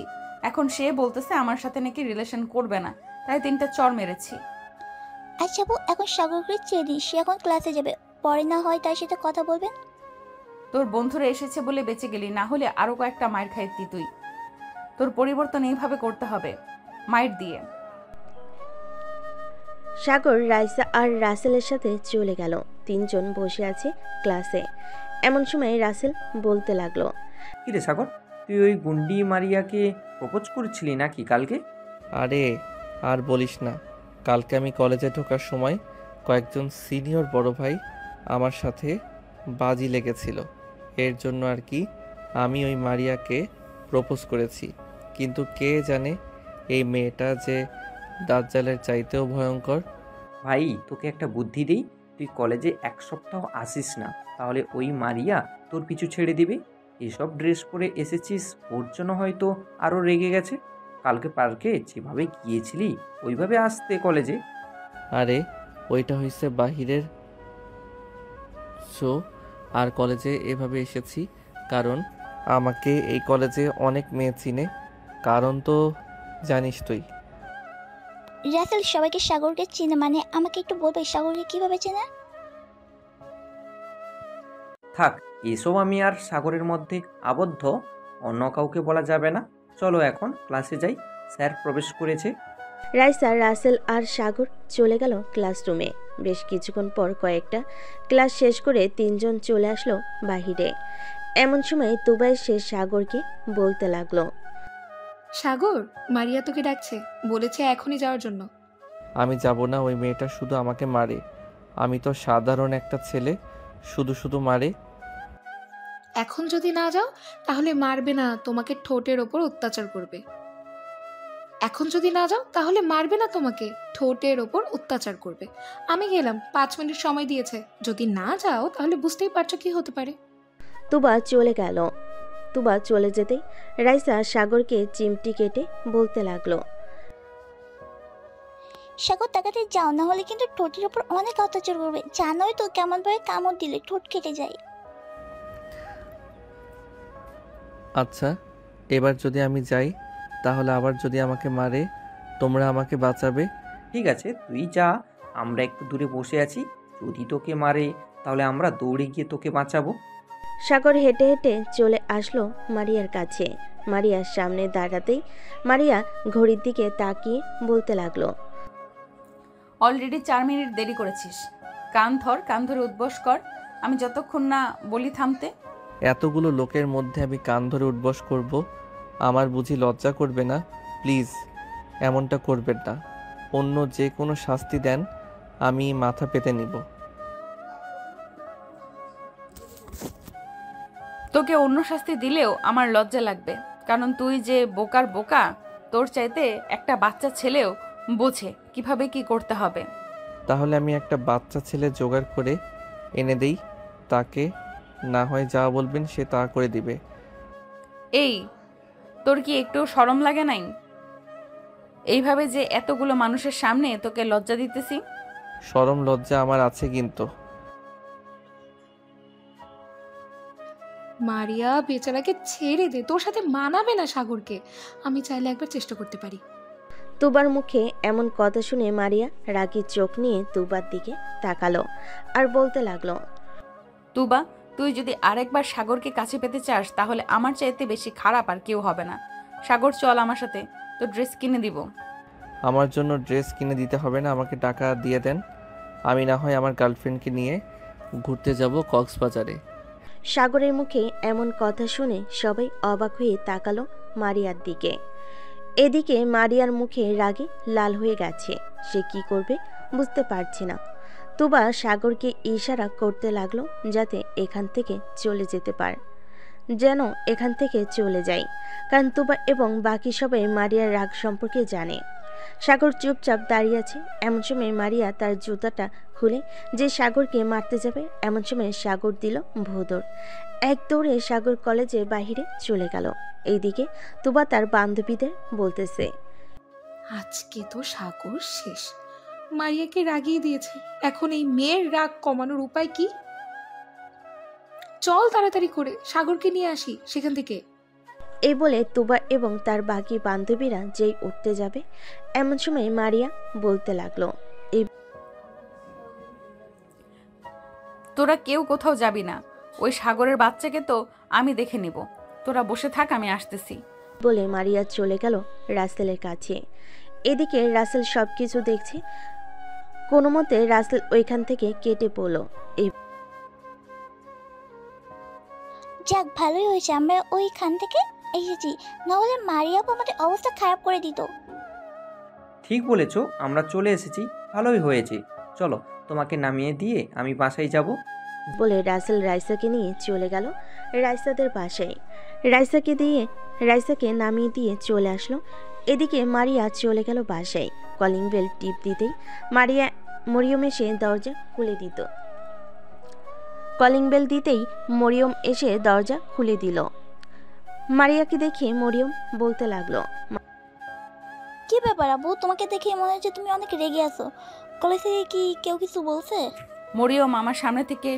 এখন সে বলতেছে আমার সাথে নাকি রিলেশন করবে না, তাই 3টা চর মেরেছি। আচ্ছা আপু, এখন সাগরকে ছেড়ে দিই, সে এখন ক্লাসে যাবে, পরে না হয় তার সাথে কথা বলবেন। তোর বন্ধুরা এসেছে বলে বেঁচে গেলি, না হলে আরো কয়েকটা মায়ের খাইতি তুই। তোর পরিবর্তন এইভাবে করতে হবে, মায়ের দিয়ে। সাগর রাইসা আর রাসেলের সাথে চলে গেল। 3 জন বসে আছে ক্লাসে। এমন সময় রাসেল বলতে লাগলো, কিরে সাগর, তুই ওই গুন্ডি মারিয়াকে প্রপোজ করেছিলি নাকি কালকে? আরে আর বলিস না, কালকে আমি কলেজে ঢোকার সময় কয়েকজন সিনিয়র বড় ভাই আমার সাথে বাজি লেগেছিল। এর জন্য আর কি আমি ওই মারিয়াকে প্রপোজ করেছি। কিন্তু কে জানে এই মেয়েটা যে দাজ্জালের চাইতেও ভয়ঙ্কর। ভাই তোকে একটা বুদ্ধি দিই, তুই কলেজে 1 সপ্তাহ আসিস না, তাহলে ওই মারিয়া তোর পিছু ছেড়ে দিবে। এসব ড্রেস পরে এসেছিস, ওর জন্য হয়তো আরও রেগে গেছে। কালকে পার্কে যেভাবে গিয়েছিলি ওইভাবে আসতে কলেজে। আরে ওইটা হয়েছে বাহিরের সো আর কলেজে এভাবে এসেছি কারণ আমাকে এই কলেজে অনেক মেয়ে চিনে। কারণ তো জানিস তুই। রাসেল সবাইকে সাগরকে চিনে, মানে আমাকে একটু বলবে সাগরকে কিভাবে চেনে? থাক, এসব আমি আর সাগরের মধ্যে আবদ্ধ, অন্য কাউকে বলা যাবে না। চলো এখন ক্লাসে যাই, স্যার প্রবেশ করেছে। রাইসা, রাসেল আর সাগর চলে গেল ক্লাসরুমে। বেশ কিছুক্ষণ পর কয়েকটা ক্লাস শেষ করে তিনজন চলে আসলো বাহিরে। এমন সময় তুবা এসে সাগরকে বলতে লাগলো, সাগর, মারিয়া তোকে ডাকছে, বলেছে এখনই যাওয়ার জন্য। আমি যাব না, ওই মেয়েটা শুধু আমাকে মারে। আমি তো সাধারণ একটা ছেলে, শুধু শুধু মারে। এখন যদি না যাও তাহলে মারবে না, তোমাকে ঠোঁটের ওপর অত্যাচার করবে। এখন যদি না যাও তাহলে মারবে না, তোমাকে ঠোঁটের ওপর অত্যাচার করবে। আমি গেলাম, 5 মিনিট সময় দিয়েছে, যদি না যাও তাহলে বুঝতেই পারছো কি হতে পারে। তুবা চলে গেল। তুবা চলে যেতেই রাইসা সাগরকে চিমটি কেটে বলতে লাগলো, সাগর তাকাতে যাও, না হলে কিন্তু ঠোঁটের উপর অনেক অত্যাচার করবে। জানোই তো কেমন ভাবে কামড় দিলে ঠোঁট কেটে যায়। আচ্ছা, এবার যদি আমি যাই তাহলে আবার যদি আমাকে মারে, তোমরা আমাকে বাঁচাবে? ঠিক আছে, তুই যা, আমরা একটু দূরে বসে আছি। যদি তোকে মারে তাহলে আমরা দৌড়ে গিয়ে তোকে বাঁচাবো। সাগর হেঁটে হেঁটে চলে আসলো মারিয়ার কাছে। মারিয়ার সামনে দাঁড়াতেই মারিয়া ঘড়ির দিকে তাকিয়ে বলতে লাগলো, অলরেডি 4 মিনিট দেরি করেছিস। কান ধরে উদ্বস কর, আমি যতক্ষণ না বলি থামতে। এতগুলো লোকের মধ্যে আমি কান ধরে উঠবস করব? আমার বুঝি লজ্জা করবে না? প্লিজ এমনটা করবেন না। অন্য যে কোনো শাস্তি দেন, আমি মাথা পেতে নিব। তোকে অন্য শাস্তি দিলেও আমার লজ্জা লাগবে, কারণ তুই যে বোকার বোকা, তোর চাইতে একটা বাচ্চা ছেলেও বোঝে কিভাবে কি করতে হবে। তাহলে আমি একটা বাচ্চা ছেলে জোগাড় করে এনে দেই তাকে, না হয় যা বলবেন সে তা করে দিবে। এই, তোর কি একটু শরম লাগে নাই? এইভাবে যে এতগুলো মানুষের সামনে তোকে লজ্জা দিতেছি। শরম লজ্জা আমার আছে কিন্তু। মারিয়া বেচারাকে ছেড়ে দে, তোর সাথে মানাবে না সাগরকে। আমি চাইলে একবার চেষ্টা করতে পারি। তুবার মুখে এমন কথা শুনে মারিয়া রাগী চোখ নিয়ে তুবার দিকে তাকালো আর বলতে লাগলো, তুবা, তুই যদি আরেকবার সাগরকে কাছে পেতে চাস তাহলে আমার চাইতে বেশি খারাপ আর কেউ হবে না। সাগর, চল আমার সাথে, তো ড্রেস কিনে দিব। আমার জন্য ড্রেস কিনে দিতে হবে না, আমাকে টাকা দিয়ে দেন। আমি না হয় আমার গার্লফ্রেন্ডকে নিয়ে ঘুরতে যাব কক্সবাজারে। সাগরের মুখে এমন কথা শুনে সবাই অবাক হয়ে তাকালো মারিয়ার দিকে। এদিকে মারিয়ার মুখে রাগে লাল হয়ে গেছে, সে কি করবে বুঝতে পারছে না। তুবা সাগরকে ইশারা করতে লাগলো যাতে এখান থেকে চলে যেতে পারে, যেন এখান থেকে চলে যায়, কারণ তুবা এবং বাকি সবাই মারিয়ার রাগ সম্পর্কে জানে। সাগর চুপচাপ দাঁড়িয়ে আছে। এমন সময় মারিয়া তার জুতাটা খুলে যে সাগরকে মারতে যাবে, এমন সময় সাগর দিল ভোঁদড়। এক দৌড়ে সাগর কলেজের বাহিরে চলে গেল। এইদিকে তুবা তার বান্ধবীদের বলতেছে, আজকে তো সাগর শেষ, মারিয়াকে রাগিয়ে দিয়েছে। এখন এই মেয়ের রাগ কমানোর উপায় কি? চল তাড়াতাড়ি করে সাগরকে নিয়ে আসি সেখান থেকে। এই বলে তুবা এবং তার বাকি বান্ধবীরা যেই উঠতে যাবে, এমন সময় মারিয়া বলতে লাগলো, তোরা কেউ কোথাও যাবি না, ওই সাগরের বাচ্চাকে তো আমি দেখে নিব। তোরা বসে থাক, আমি আসতেছি। বলে মারিয়া চলে গেল রাসেলের কাছে। এদিকে রাসেল সবকিছু দেখছে। কোনো মতে রাসেল ওইখান থেকে কেটে পড়ল। যাক, ভালোই হয়েছে আমরা ওইখান থেকে এসেছি, নাহলে মারিয়াপু আমাদের অবস্থা খারাপ করে দিত। ঠিক বলেছো, আমরা চলে এসেছি, ভালোই হয়েছে। চলো, তোমাকে নামিয়ে দিয়ে আমি বাসায় যাব। বলে রাসেল রাইসাকে নিয়ে চলে গেল রাইসাদের বাসায়। রাইসাকে নামিয়ে দিয়ে চলে আসলো। এদিকে মারিয়া চলে গেল বাসায়। কলিং বেল টিপ দিতেই মরিয়ম এসে দরজা খুলে দিত। কলিং বেল দিতেই মরিয়ম এসে দরজা খুলে দিল। মারিয়াকে দেখে মরিয়ম বলতে লাগলো, কি ব্যাপার আবু, তোমাকে দেখে মনে হচ্ছে তুমি অনেক রেগে আছো। কলেজ থেকে কি কেউ কিছু বলছে? মরিয়ম, আমার সামনে থেকে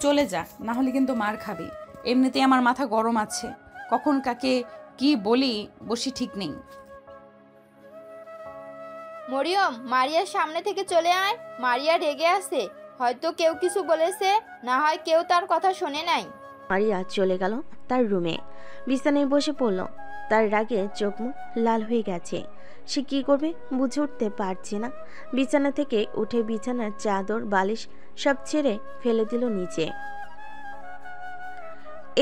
চলে যা, না হলে কিন্তু মার খাবি। এমনিতেই আমার মাথা গরম আছে, কখন কাকে কি বলি বসি ঠিক নেই। মরিয়ম, মারিয়ার সামনে থেকে চলে আয়। মারিয়া রেগে আছে, হয়তো কেউ কিছু বলেছে, না হয় কেউ তার কথা শোনে নাই। মারিয়া চলে গেল তার রুমে, বিছানায় বসে পড়ল। তার রাগে চোখ মুখ লাল হয়ে গেছে। সে কি করবে বুঝে উঠতে পারছে না। বিছানা থেকে উঠে বিছানার চাদর বালিশ সব ছেড়ে ফেলে দিল নিচে।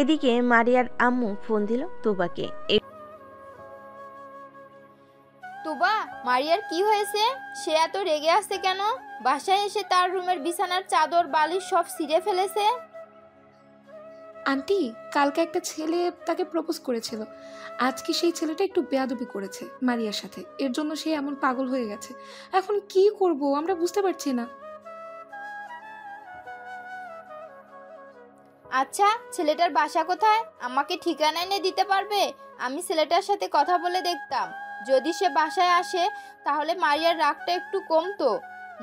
এদিকে মারিয়ার আম্মু ফোন দিল তুবাকে। তুবা, মারিয়ার কি হয়েছে? সে এত রেগে আছে কেন? বাসায় এসে তার রুমের বিছানার চাদর বালিশ সব ছিঁড়ে ফেলেছে। আন্টি, কালকে একটা ছেলে তাকে প্রপোজ করেছিল। আজকে সেই ছেলেটা একটু বেয়াদবি করেছে মারিয়ার সাথে, এর জন্য সে এমন পাগল হয়ে গেছে। এখন কি করব আমরা বুঝতে পারছি না। আচ্ছা, ছেলেটার বাসা কোথায়? আমাকে ঠিকানা এনে দিতে পারবে? আমি ছেলেটার সাথে কথা বলে দেখতাম। যদি সে বাসায় আসে তাহলে মারিয়ার রাগটা একটু কমতো,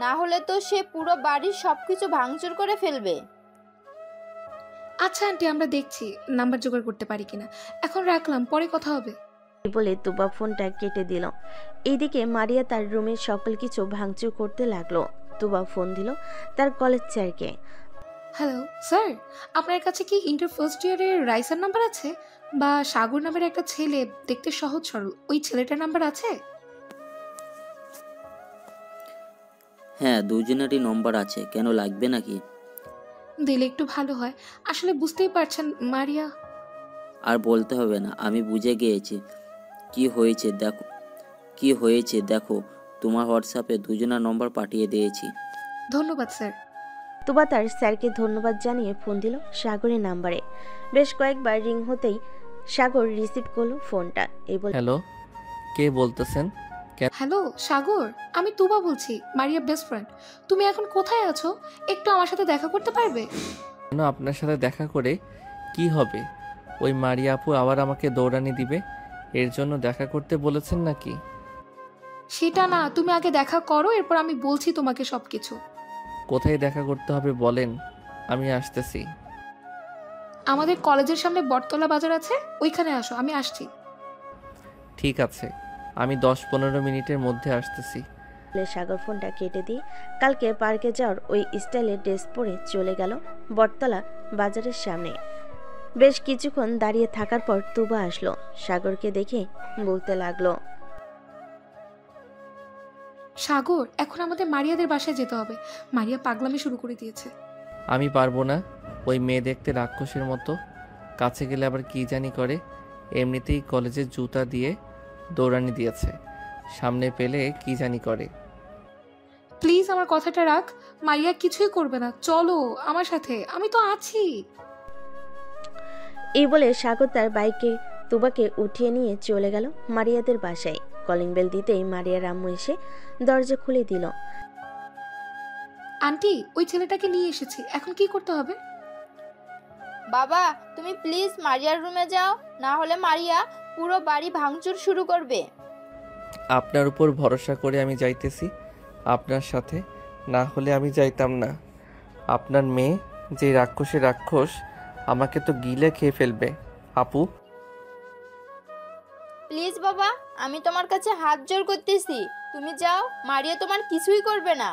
না হলে তো সে পুরো বাড়ির সবকিছু ভাঙচুর করে ফেলবে। আচ্ছা আন্টি, আমরা দেখছি নাম্বার জোগাড় করতে পারি কিনা। এখন রাখলাম, পরে কথা হবে। বলে তুবা ফোনটা কেটে দিল। এইদিকে মারিয়া তার রুমের সকল কিছু ভাঙচুর করতে লাগলো। তুবা ফোন দিল তার কলেজ স্যারকে। হ্যালো স্যার, আপনার কাছে কি ইন্টার ফার্স্ট ইয়ারের রাইসার নাম্বার আছে? বা সাগর নামের একটা ছেলে, দেখতে সহজ সরল, ওই ছেলেটার নাম্বার আছে? হ্যাঁ, দুজনেরই নম্বর আছে, কেন লাগবে নাকি? দিলে একটু ভালো হয়। আসলে বুঝতেই পারছেন মারিয়া। আর বলতে হবে না, আমি বুঝে গিয়েছি কি হয়েছে দেখো। তোমার হোয়াটসঅ্যাপে দুজনের নম্বর পাঠিয়ে দিয়েছি। ধন্যবাদ স্যার। তুবা তার স্যারকে ধন্যবাদ জানিয়ে ফোন দিল সাগরের নাম্বারে। বেশ কয়েকবার রিং হতেই সাগর রিসিভ করলো ফোনটা। হ্যালো, কে বলতেছেন? হ্যালো সাগর, আমি তুবা বলছি, মারিয়া বেস্ট ফ্রেন্ড। তুমি এখন কোথায় আছো? একটু আমার সাথে দেখা করতে পারবে? কেন, আপনার সাথে দেখা করে কি হবে? ওই মারিয়া আপু আবার আমাকে দৌড়ানি দিবে, এর জন্য দেখা করতে বলেছেন নাকি? সেটা না, তুমি আগে দেখা করো, এরপর আমি বলছি তোমাকে সবকিছু। কোথায় দেখা করতে হবে বলেন, আমি আসতেছি। আমাদের কলেজের সামনে বটতলা বাজার আছে, ওইখানে আসো, আমি আসছি। ঠিক আছে, আমি 10-15 মিনিটের মধ্যে আসতেছি। সাগর ফোনটা কেটে দিয়ে কালকে পার্কে যাওয়ার ওই স্টাইলের ড্রেস পরে চলে গেল বটতলা বাজারের সামনে। বেশ কিছুক্ষণ দাঁড়িয়ে থাকার পর তুবা আসলো। সাগরকে দেখে বলতে লাগলো, সাগর, এখন আমাদের মারিয়াদের বাসায় যেতে হবে। মারিয়া পাগলামি শুরু করে দিয়েছে। আমি পারবো না, ওই মেয়ে দেখতে রাক্ষসের মতো, কাছে গেলে আবার কি জানি করে। এমনিতেই কলেজের জুতা দিয়ে দৌড়ানি দিয়েছে, সামনে পেলে কি জানি করে। প্লিজ আমার কথাটা রাখ, মারিয়া কিছুই করবে না, চলো আমার সাথে, আমি তো আছি। এই বলে সাগর তার বাইকে তুবাকে উঠিয়ে নিয়ে চলে গেল মারিয়াদের বাসায়। কলিং বেল দিতেই মারিয়ার আম্মু এসে দরজা খুলে দিল। আন্টি, ওই ছেলেটাকে নিয়ে এসেছি, এখন কি করতে হবে? বাবা, তুমি প্লিজ মারিয়ার রুমে যাও, না হলে মারিয়া পুরো বাড়ি ভাঙচুর শুরু করবে। আপনার উপর ভরসা করে আমি যাইতেছি আপনার সাথে, না হলে আমি যাইতাম না। আপনার মেয়ে যে রাক্ষসের রাক্ষস, আমাকে তো গিলে খেয়ে ফেলবে। আপু প্লিজ বাবা, আমি তোমার কাছে হাত জোড় করতেছি, তুমি যাও, মারিয়া তোমার কিছুই করবে না।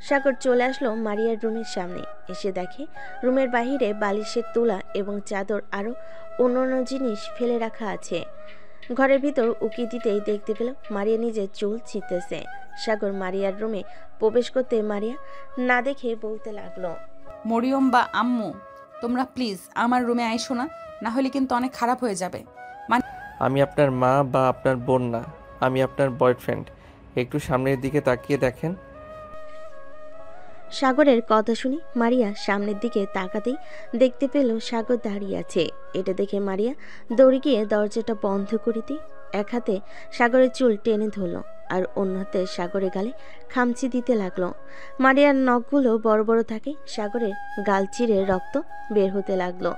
সাগর চলে আসলো মারিয়ার রুমের সামনে। এসে দেখে রুমের বাহিরে বালিশের তুলা এবং চাদর আরো অন্যান্য জিনিস ফেলে রাখা আছে। ঘরের ভিতর উকি দিতেই দেখতে পেল মারিয়া নিজের চুল ছিঁড়তেছে। সাগর মারিয়ার রুমে প্রবেশ করতে মারিয়া না দেখে বলতে লাগলো, মরিয়ম বা আম্মু, তোমরা প্লিজ আমার রুমে আইসো না, না হলে কিন্তু অনেক খারাপ হয়ে যাবে। আমি আপনার মা বা আপনার বোন না, আমি আপনার বয়ফ্রেন্ড। একটু সামনের দিকে তাকিয়ে দেখেন। সাগরের কথা শুনি মারিয়া সামনের দিকে তাকাতেই দেখতে পেল সাগর দাঁড়িয়ে আছে। এটা দেখে মারিয়া দৌড়ে গিয়ে দরজাটা বন্ধ করে দিয়ে এক হাতে সাগরের চুল টেনে ধরল আর অন্য হাতে সাগরের গালে খামচি দিতে লাগলো। মারিয়ার নখগুলো বড় বড় থাকে, সাগরের গাল চিরে রক্ত বের হতে লাগলো।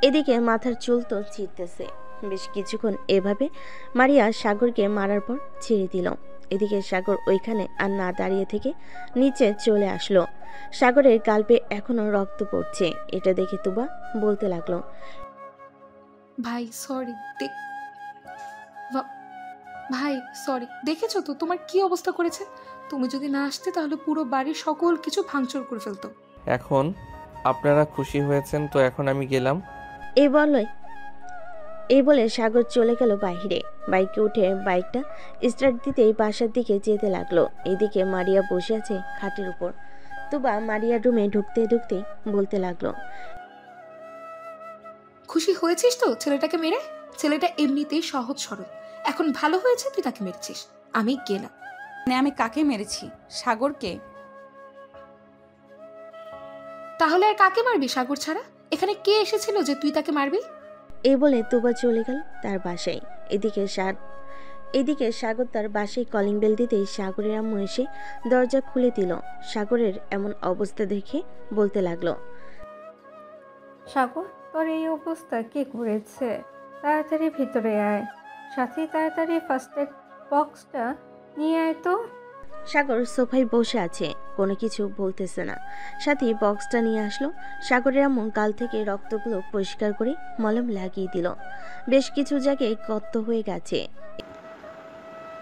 এদিকে মাথার চুল তো ছিঁড়তেছে। বেশ কিছুক্ষণ এভাবে মারিয়া সাগরকে মারার পর ছেড়ে দিল। এদিকে সাগর ওইখানে আর না দাঁড়িয়ে থেকে নিচে চলে আসলো। সাগরের গালপে এখনো রক্ত পড়ছে। এটা দেখে তুবা বলতে লাগলো, ভাই সরি, ভাই সরি, দেখেছো তো তোমার কি অবস্থা করেছে। তুমি যদি না আসতে তাহলে পুরো বাড়ির সকল কিছু ভাঙচুর করে ফেলতো। এখন আপনারা খুশি হয়েছেন তো এখন আমি গেলাম। এই বলে সাগর চলে গেল বাইরে। বাইকে উঠে বাইকটা স্টার্ট দিতেই বাসার দিকে যেতে লাগলো। এদিকে মারিয়া বসে আছে খাটের উপর। তুবা মারিয়ার রুমে ঢুকতে ঢুকতে বলতে লাগলো, খুশি হয়েছিস তো ছেলেটাকে মেরে? ছেলেটা এমনিতেই সহজ সরল, এখন ভালো হয়েছে তুই তাকে মেরেছিস। আমি গেলাম। আমি কাকে মেরেছি? সাগরকে। তাহলে আর কাকে মারবি সাগর ছাড়া? এখানে কে এসেছিল যে তুই তাকে মারবি? এই বলে তুবা চলে গেল তার বাসায়। এদিকে সাগর তার বাসায় কলিং বেল দিতেই সাগরের আম্মু এসে দরজা খুলে দিল। সাগরের এমন অবস্থা দেখে বলতে লাগলো, সাগর, তোর এই অবস্থা কে করেছে? তাড়াতাড়ি ভিতরে আয়, সাথে তাড়াতাড়ি ফার্স্ট এড বক্সটা নিয়ে আয় তো। সাগর সোফায় বসে আছে, কোনো কিছু বলতেছে না। সাথী বক্সটা নিয়ে আসলো। সাগরের আম্মু গাল থেকে রক্তগুলো পরিষ্কার করে মলম লাগিয়ে দিল। বেশ কিছু জায়গায় গর্ত হয়ে গেছে।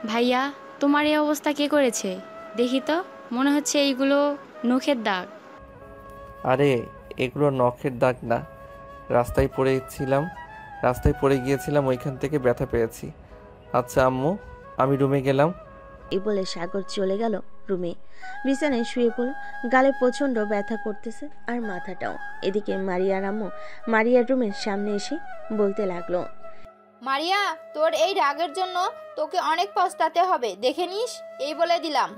ভাইয়া, তোমার এই অবস্থা কে করেছে? দেখি তো, মনে হচ্ছে এইগুলো নখের দাগ। আরে এগুলো নখের দাগ না, রাস্তায় পড়ে গিয়েছিলাম, ওইখান থেকে ব্যথা পেয়েছি। আচ্ছা আম্মু, আমি রুমে গেলাম। এই বলে সাগর চলে গেল রুমে। বিছানায় শুয়ে পড়ল। গালে প্রচন্ড ব্যথা করতেছে আর মাথাটাও। এদিকে মারিয়ার আম্মু মারিয়ার রুমের সামনে এসে বলতে লাগলো, মারিয়া, তোর এই রাগের জন্য তোকে অনেক পস্তাতে হবে, দেখে নিস, এই বলে দিলাম।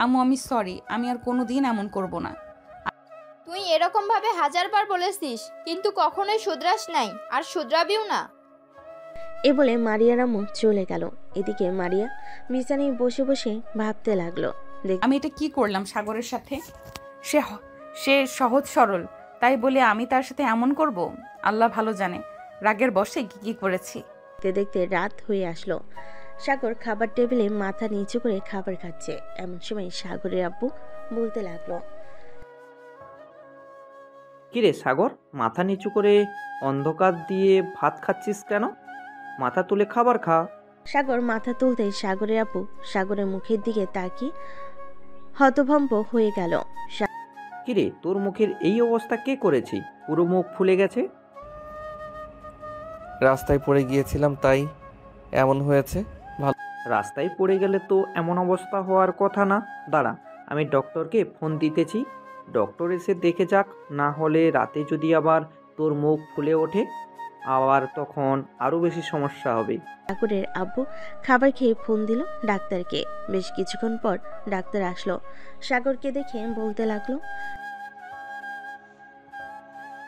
আম্মু আমি সরি, আমি আর কোনোদিন এমন করব না। তুই এরকম ভাবে 1000 বার বলেছিস, কিন্তু কখনোই শুধরাস নাই, আর শুধরাবিও না। এ বলে মারিয়ার আম্মু চলে গেল। এদিকে মারিয়া বিছানায় বসে বসে ভাবতে লাগলো, আমি এটা কি করলাম সাগরের সাথে? সে সহজ সরল, তাই বলে আমি তার সাথে এমন করব? আল্লাহ ভালো জানে রাগের বশে কি করেছি। দেখতে দেখতে রাত হয়ে আসলো। সাগর খাবার টেবিলে মাথা নিচু করে খাবার খাচ্ছে। এমন সময় সাগরের আব্বু বলতে লাগলো, কিরে সাগর, মাথা নিচু করে অন্ধকার দিয়ে ভাত খাচ্ছিস কেন? মাথা তুলে খাবার খা। সাগর মাথা তুলতে সাগরের আব্বু সাগরের মুখের দিকে তাকিয়ে হতভম্ব হয়ে গেল। কিরে, তোর মুখের এই অবস্থা কে করেছে? পুরো মুখ ফুলে গেছে। রাস্তায় পড়ে গিয়েছিলাম তাই এমন হয়েছে। রাস্তায় পড়ে গেলে তো এমন অবস্থা হওয়ার কথা না। দাঁড়া, আমি ডক্টরকে ফোন দিতেছি, ডক্টর এসে দেখে যাক। না হলে রাতে যদি আবার তোর মুখ ফুলে ওঠে, আবার তখন আরও বেশি সমস্যা হবে। সাগরের আব্বু খাবার খেয়ে ফোন দিল ডাক্তারকে। বেশ কিছুক্ষণ পর ডাক্তার আসলো। সাগরকে দেখে বলতে লাগলো,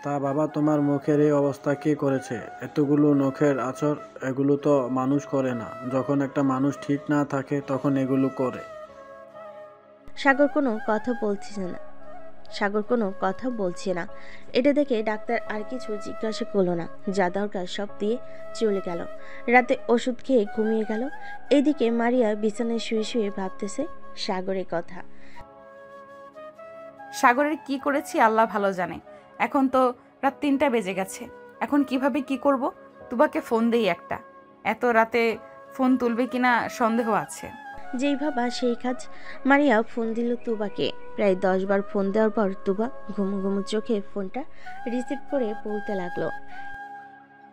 তা বাবা, তোমার মুখের এই অবস্থা কে করেছে? এতগুলো নখের আঁচড়, এগুলো তো মানুষ করে না। যখন একটা মানুষ ঠিক না থাকে তখন এগুলো করে। সাগর কোনো কথা বলছে না। এটা দেখে ডাক্তার আর কিছু জিজ্ঞাসা করলো না, যা দরকার সব দিয়ে চলে গেল। রাতে ওষুধ খেয়ে ঘুমিয়ে গেল। এদিকে মারিয়া বিছানায় শুয়ে শুয়ে ভাবতেছে সাগরের কথা। সাগরের কি করেছি আল্লাহ ভালো জানে। এখন তো রাত 3টা বেজে গেছে। এখন কিভাবে কি করব? তুবাকে ফোন দেই একটা। এত রাতে ফোন তুলবে কিনা সন্দেহ আছে। যেই ভাবা সেই কাজ। মারিয়া ফোন দিল তুবাকে। প্রায় 10 বার ফোন দেওয়ার পর তুবা ঘুমু ঘুমু চোখে ফোনটা রিসিভ করে বলতে লাগলো,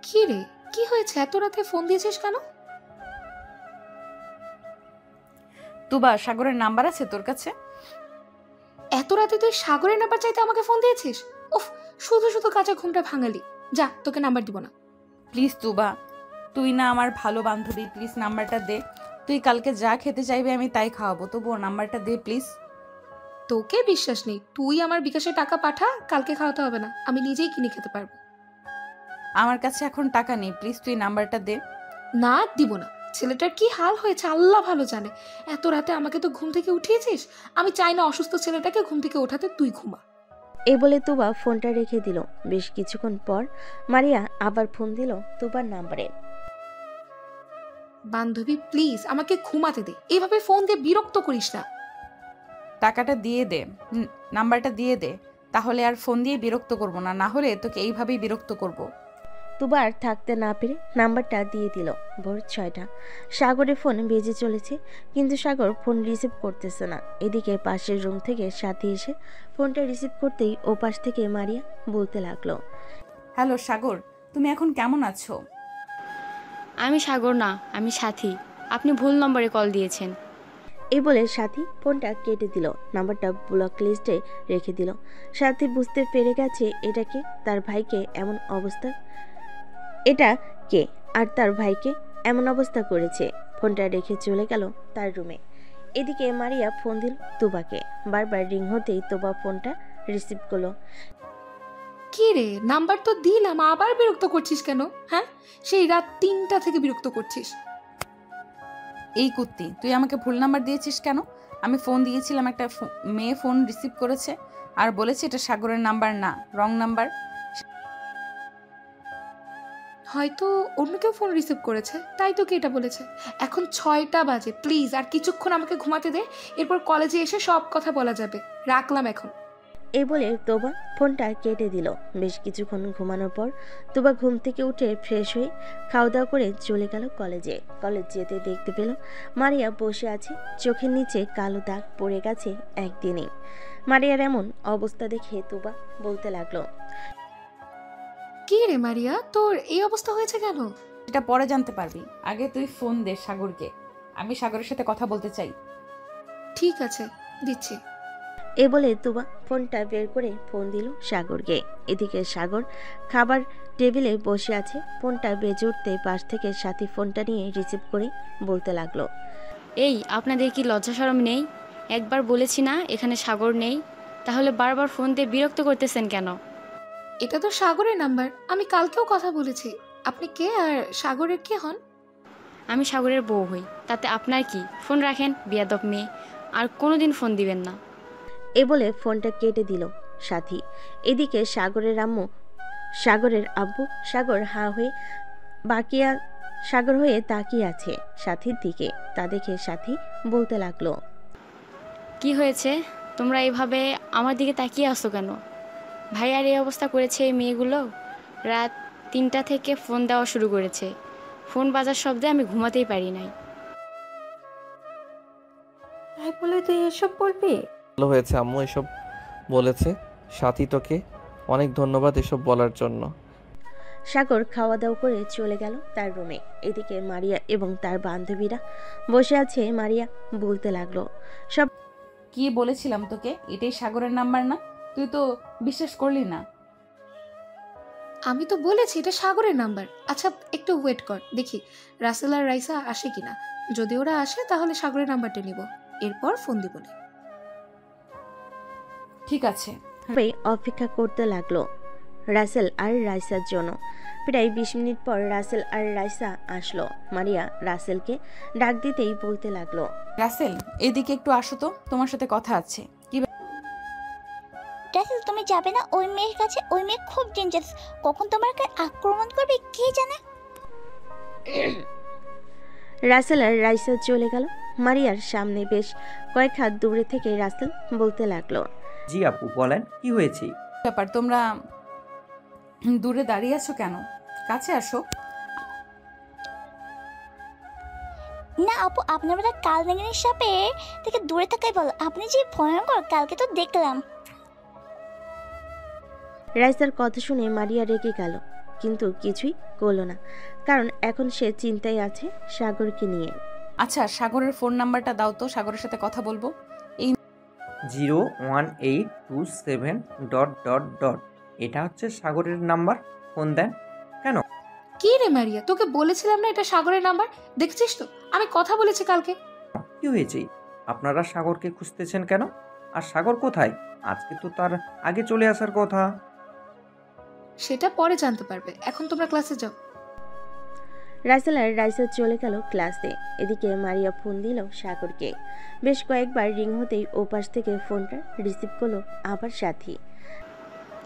কি রে, কি হয়েছে? এত রাতে ফোন দিয়েছিস কেন? তুবা, সাগরের নাম্বার আছে তোর কাছে? এত রাতে তুই সাগরের নাম্বার চাইতে আমাকে ফোন দিয়েছিস? উফ, শুধু শুধু কাঁচা ঘুমটা ভাঙালি। যা, তোকে নাম্বার দিব না। প্লিজ তুবা, তুই না আমার ভালো বান্ধবী, প্লিজ নাম্বারটা দে। তুই কালকে যা খেতে চাইবি আমি তাই খাওয়াবো, তবুও নাম্বারটা দে প্লিজ। তোকে বিশ্বাস নেই। তুই আমার বিকাশে টাকা পাঠা, কালকে খাওয়াতে হবে না, আমি নিজেই কিনে খেতে পারবো। আমার কাছে এখন টাকা নেই, প্লিজ তুই নাম্বারটা দে। না, দিব না। ছেলেটার কি হাল হয়েছে আল্লাহ ভালো জানে। এত রাতে আমাকে তো ঘুম থেকে উঠিয়েছিস। আমি চাই না অসুস্থ ছেলেটাকে ঘুম থেকে ওঠাতে, তুই ঘুমা। এই বলে তুবা ফোনটা রেখে দিল। বেশ কিছুক্ষণ পর মারিয়া আবার ফোন দিল তুবার নাম্বারে। বান্ধবী প্লিজ আমাকে ঘুমাতে দে, এইভাবে ফোন দিয়ে বিরক্ত করিস না। টাকাটা দিয়ে দে, নাম্বারটা দিয়ে দে, তাহলে আর ফোন দিয়ে বিরক্ত করব না, না হলে তোকে এইভাবেই বিরক্ত করব। তুবা আর থাকতে না পেরে নাম্বারটা দিয়ে দিল। ভোর 6টা। সাগরের ফোন বেজে চলেছে, কিন্তু সাগর ফোন রিসিভ করতেছে না। এদিকে পাশের রুম থেকে সাথী এসে ফোনটা রিসিভ করতেই ওপাশ থেকে মারিয়া বলতে লাগলো, হ্যালো সাগর, তুমি এখন কেমন আছো? আমি সাগর না, আমি সাথী। আপনি ভুল নম্বরে কল দিয়েছেন। এই বলে সাথী ফোনটা কেটে দিল, নাম্বারটা ব্লক লিস্টে রেখে দিল। সাথী বুঝতে পেরে গেছে এটা কে, তার ভাইকে এমন অবস্থা, এটা কে আর তার ভাইকে এমন অবস্থা করেছে। ফোনটা রেখে চলে গেল তার রুমে। এদিকে মারিয়া ফোন দিল তুবাকে। বারবার রিং হতেই তুবা ফোনটা রিসিভ করলো। কি রে, নাম্বার তো দিলাম, আবার বিরক্ত করছিস কেন? হ্যাঁ, সেই রাত 3টা থেকে বিরক্ত করছিস। এই কুত্তি, তুই আমাকে ভুল নাম্বার দিয়েছিস কেন? আমি ফোন দিয়েছিলাম, একটা মেয়ে ফোন রিসিভ করেছে আর বলেছে এটা সাগরের নাম্বার না, রং নাম্বার। হয়তো অন্য কেউ ফোন রিসিভ করেছে, তাই তোকে এটা বলেছে। এখন 6টা বাজে, প্লিজ আর কিছুক্ষণ আমাকে ঘুমাতে দে, এরপর কলেজে এসে সব কথা বলা যাবে। রাখলাম এখন। এই বলে তোবা ফোনটা কেটে দিল। বেশ কিছুক্ষণ ঘুমানোর পর তোবা ঘুম থেকে উঠে ফ্রেশ হয়ে খাওয়া দাওয়া করে চলে গেল কলেজে। কলেজ যেতে দেখতে পেল মারিয়া বসে আছে, চোখের নিচে কালো দাগ পড়ে গেছে একদিনেই। মারিয়ার এমন অবস্থা দেখে তোবা বলতে লাগলো, কি রে মারিয়া, তোর এই অবস্থা হয়েছে কেন? এটা পরে জানতে পারবি, আগে তুই ফোন দে সাগরকে, আমি সাগরের সাথে কথা বলতে চাই। ঠিক আছে, দিচ্ছি। এ বলে তুবা ফোনটা বের করে ফোন দিল সাগরকে। এদিকে সাগর খাবার টেবিলে বসে আছে, ফোনটা বেজে উঠতে পাশ থেকে সাথী ফোনটা নিয়ে রিসিভ করে বলতে লাগলো, এই আপনাদের কি লজ্জা শরম নেই? একবার বলেছি না এখানে সাগর নেই, তাহলে বারবার ফোন দিয়ে বিরক্ত করতেছেন কেন? এটা তো সাগরের নাম্বার, আমি কালকেও কথা বলেছি। আপনি কে আর সাগরের কে হন? আমি সাগরের বউ হই, তাতে আপনার কি? ফোন রাখেন বিয়াদব মেয়ে, আর কোনোদিন ফোন দিবেন না। এ বলে ফোনটা কেটে দিল সাথী। এদিকে সাগরের আব্বু সাগর হা হয়ে সাগর হয়ে তাকিয়ে আছে সাথীর দিকে। তা দেখে সাথী বলতে লাগলো, কি হয়েছে? তোমরা এইভাবে আমার দিকে তাকিয়ে আসো কেন? ভাইয়ার এই অবস্থা করেছে এই মেয়েগুলো। রাত 3টা থেকে ফোন দেওয়া শুরু করেছে, ফোন বাজার শব্দে আমি ঘুমাতেই পারি নাই। তাই বলে তুই এসব বলবি? ভালো হয়েছে আম্মু এসব বলেছে, সাথী তোকে অনেক ধন্যবাদ এসব বলার জন্য। সাগর খাওয়া দাওয়া করে চলে গেল তার রুমে। এদিকে মারিয়া এবং তার বান্ধবীরা বসে আছে। মারিয়া বলতে লাগলো, সব কি বলেছিলাম তোকে, এটাই সাগরের নাম্বার না? তুই তো বিশ্বাস করলি না। আমি তো বলেছি এটা সাগরের নাম্বার। আচ্ছা একটু ওয়েট কর, দেখি রাসেল আর রাইসা আসে কিনা। যদি ওরা আসে তাহলে সাগরের নাম্বারটা নিব, এরপর ফোন দিব। ঠিক আছে। অপেক্ষা করতে লাগলো রাসেল আর রাইসার জন্য। প্রায় 20 মিনিট পর রাসেল আর রাইসা আসলো। মারিয়া রাসেলকে ডাক দিতেই বলতে লাগলো, রাসেল এদিকে একটু আসো তো, তোমার সাথে কথা আছে। কি রাসেল, তুমি যাবে না ওই মেয়ের কাছে? ওই মেয়ে খুব ডেঞ্জারাস, কখন তোমাকে আক্রমণ করবে কে জানে। রাসেল আর রাইসা চলে গেল মারিয়ার সামনে। বেশ কয়েক হাত দূরে থেকে রাসেল বলতে লাগলো, জি আপু বলেন, কি হয়েছে? ব্যাপার, তোমরা দূরে দাঁড়িয়ে আছো কেন? কাছে আসো। না আপু, আপনার বেলা কাল নাগিনীর সাপে থেকে দূরে থাকাই বলো। আপনি যে ভয়ঙ্কর, কালকে তো দেখলাম। রাইসার কথা শুনে মারিয়া রেগে গেল, কিন্তু কিছুই করলো না, কারণ এখন সে চিন্তায় আছে সাগরকে নিয়ে। আচ্ছা সাগরের ফোন নাম্বারটা দাও তো, সাগরের সাথে কথা বলবো। এই 01827... এটা হচ্ছে সাগরের নাম্বার, ফোন দেন কেন? কি রে মারিয়া, তোকে বলেছিলাম না এটা সাগরের নাম্বার? দেখছিস তো আমি কথা বলেছি কালকে। কি হয়েছে? আপনারা সাগরকে খুঁজতেছেন কেন? আর সাগর কোথায়? আজকে তো তার আগে চলে আসার কথা। সেটা পরে জানতে পারবে, এখন তোমরা ক্লাসে যাও। রাসেল আর রাইসা চলে গেল ক্লাসে। এদিকে মারিয়া ফোন দিল সাগরকে। বেশ কয়েকবার রিং হতেই ওপাশ থেকে ফোনটা রিসিভ করলো আবার সাথী।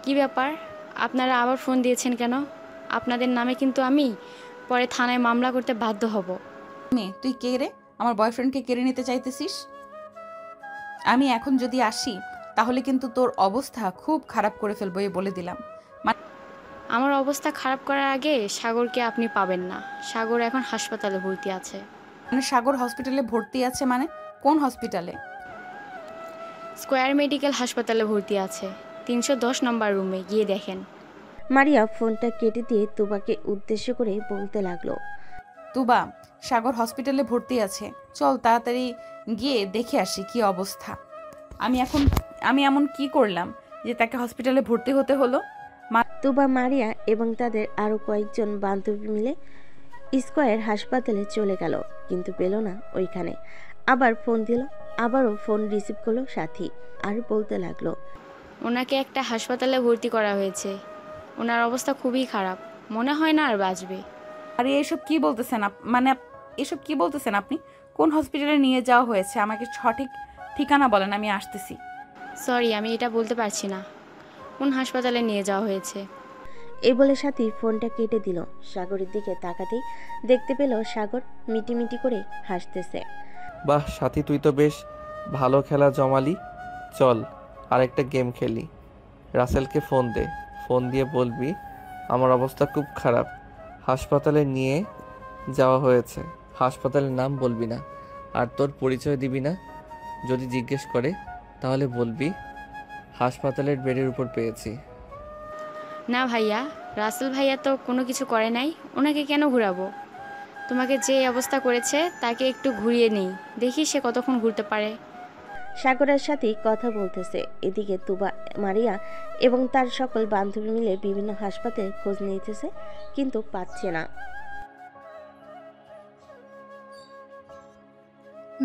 কি ব্যাপার, আপনারা আবার ফোন দিয়েছেন কেন? আপনাদের নামে কিন্তু আমি পরে থানায় মামলা করতে বাধ্য হব। মেয়ে তুই কে রে? আমার বয়ফ্রেন্ডকে কেড়ে নিতে চাইতেছিস? আমি এখন যদি আসি তাহলে কিন্তু তোর অবস্থা খুব খারাপ করে ফেলবো, এই বলে দিলাম। আমার অবস্থা খারাপ করার আগে সাগরকে আপনি পাবেন না। সাগর এখন হাসপাতালে ভর্তি আছে। মানে সাগর হসপিটালে ভর্তি আছে মানে? কোন হসপিটালে? স্কয়ার মেডিকেল হাসপাতালে ভর্তি আছে, 310 নম্বর রুমে, গিয়ে দেখেন। মারিয়া ফোনটা কেটে দিয়ে তুবাকে উদ্দেশ্য করে বলতে লাগলো, তুবা, সাগর হসপিটালে ভর্তি আছে, চল তাড়াতাড়ি গিয়ে দেখে আসি কি অবস্থা। আমি এমন কি করলাম যে তাকে হসপিটালে ভর্তি হতে হলো? তুবা, মারিয়া এবং তাদের আরও কয়েকজন বান্ধবী মিলে স্কয়ার হাসপাতালে চলে গেল, কিন্তু পেল না ওইখানে। আবার ফোন দিল, আবারও ফোন রিসিভ করলো সাথী, আর বলতে লাগলো, ওনাকে একটা হাসপাতালে ভর্তি করা হয়েছে, ওনার অবস্থা খুবই খারাপ, মনে হয় না আর বাঁচবে। আরে এসব কি বলতেছেন এসব কি বলতেছেন আপনি? কোন হসপিটালে নিয়ে যাওয়া হয়েছে? আমাকে সঠিক ঠিকানা বলেন, আমি আসতেছি। সরি, আমি এটা বলতে পারছি না কোন হাসপাতালে নিয়ে যাওয়া হয়েছে। এই বলে সাথী ফোনটা কেটে দিল। সাগরের দিকে তাকাতেই দেখতে পেল সাগর মিটিমিটি করে হাসতেছে। বাহ সাথী, তুই তো বেশ ভালো খেলা জমালি। চল আরেকটা গেম খেলি। রাসেলকে ফোন দে, ফোন দিয়ে বলবি আমার অবস্থা খুব খারাপ, হাসপাতালে নিয়ে যাওয়া হয়েছে। হাসপাতালের নাম বলবি না, আর তোর পরিচয় দিবি না। যদি জিজ্ঞেস করে তাহলে বলবি হাসপাতালের বেডের উপর পেয়েছি। না ভাইয়া, রাসেল ভাইয়া তো কোনো কিছু করে নাই, ওনাকে কেন ঘুরাবো? তোমাকে যে অবস্থা করেছে তাকে একটু ঘুরিয়ে নেই, দেখি সে কতক্ষণ ঘুরতে পারে। সাগরের সাথে কথা বলতেছে, এদিকে তুবা, মারিয়া এবং তার সকল বান্ধবী মিলে বিভিন্ন হাসপাতালে খোঁজ নিতেছে, কিন্তু পাচ্ছে না।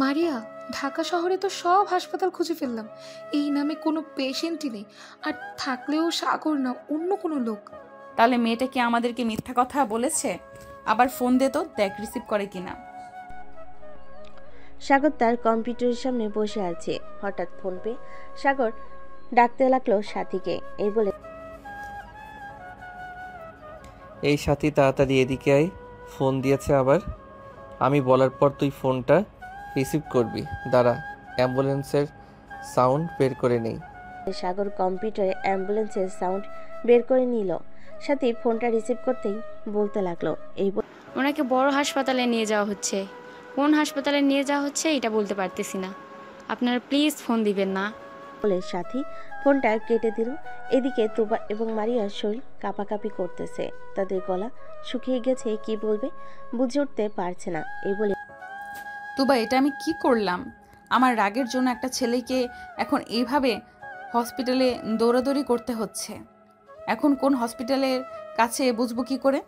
মারিয়া, ঢাকা শহরে তো সব হাসপাতাল খুঁজে ফেললাম, এই নামে কোনো পেশেন্টই নেই, আর থাকলেও সাগর না, অন্য কোনো লোক। তাহলে মেয়েটা কি আমাদেরকে মিথ্যা কথা বলেছে? আবার ফোন দে তো, দেখ রিসিভ করে কিনা। সাগর তার কম্পিউটারের সামনে বসে আছে, হঠাৎ ফোন পেয়ে সাগর ডাকতে লাগলো সাথীকে। এই বলে, এই সাথী তাড়াতাড়ি এদিকে আয়, ফোন দিয়েছে আবার। আমি বলার পর তুই ফোনটা রিসিভ করবি। দাঁড়া, অ্যাম্বুলেন্সের সাউন্ড বের করে নেই। সাগর কম্পিউটারে অ্যাম্বুলেন্সের সাউন্ড বের করে নিল। সাথী ফোনটা রিসিভ করতেই বলতে লাগলো, এই ওনাকে বড় হাসপাতালে নিয়ে যাওয়া হচ্ছে, কোন হাসপাতালে নিয়ে যাওয়া হচ্ছে এটা বলতে পারতেছি না, আপনারা প্লিজ ফোন দিবেন না। বলে সাথী ফোনটা কেটে দিল। এদিকে তুবা এবং মারিয়ার শরীর কাঁপাকাঁপি করতেছে, তাদের গলা শুকিয়ে গেছে, কি বলবে বুঝে উঠতে পারছে না। এই বলে, তুবা, এটা আমি কি করলাম? আমার রাগের জন্য একটা ছেলেকে এখন এইভাবে হসপিটালে দৌড়াদৌড়ি করতে হচ্ছে। এখন কোন হসপিটালের কাছে বুঝবো কি করে?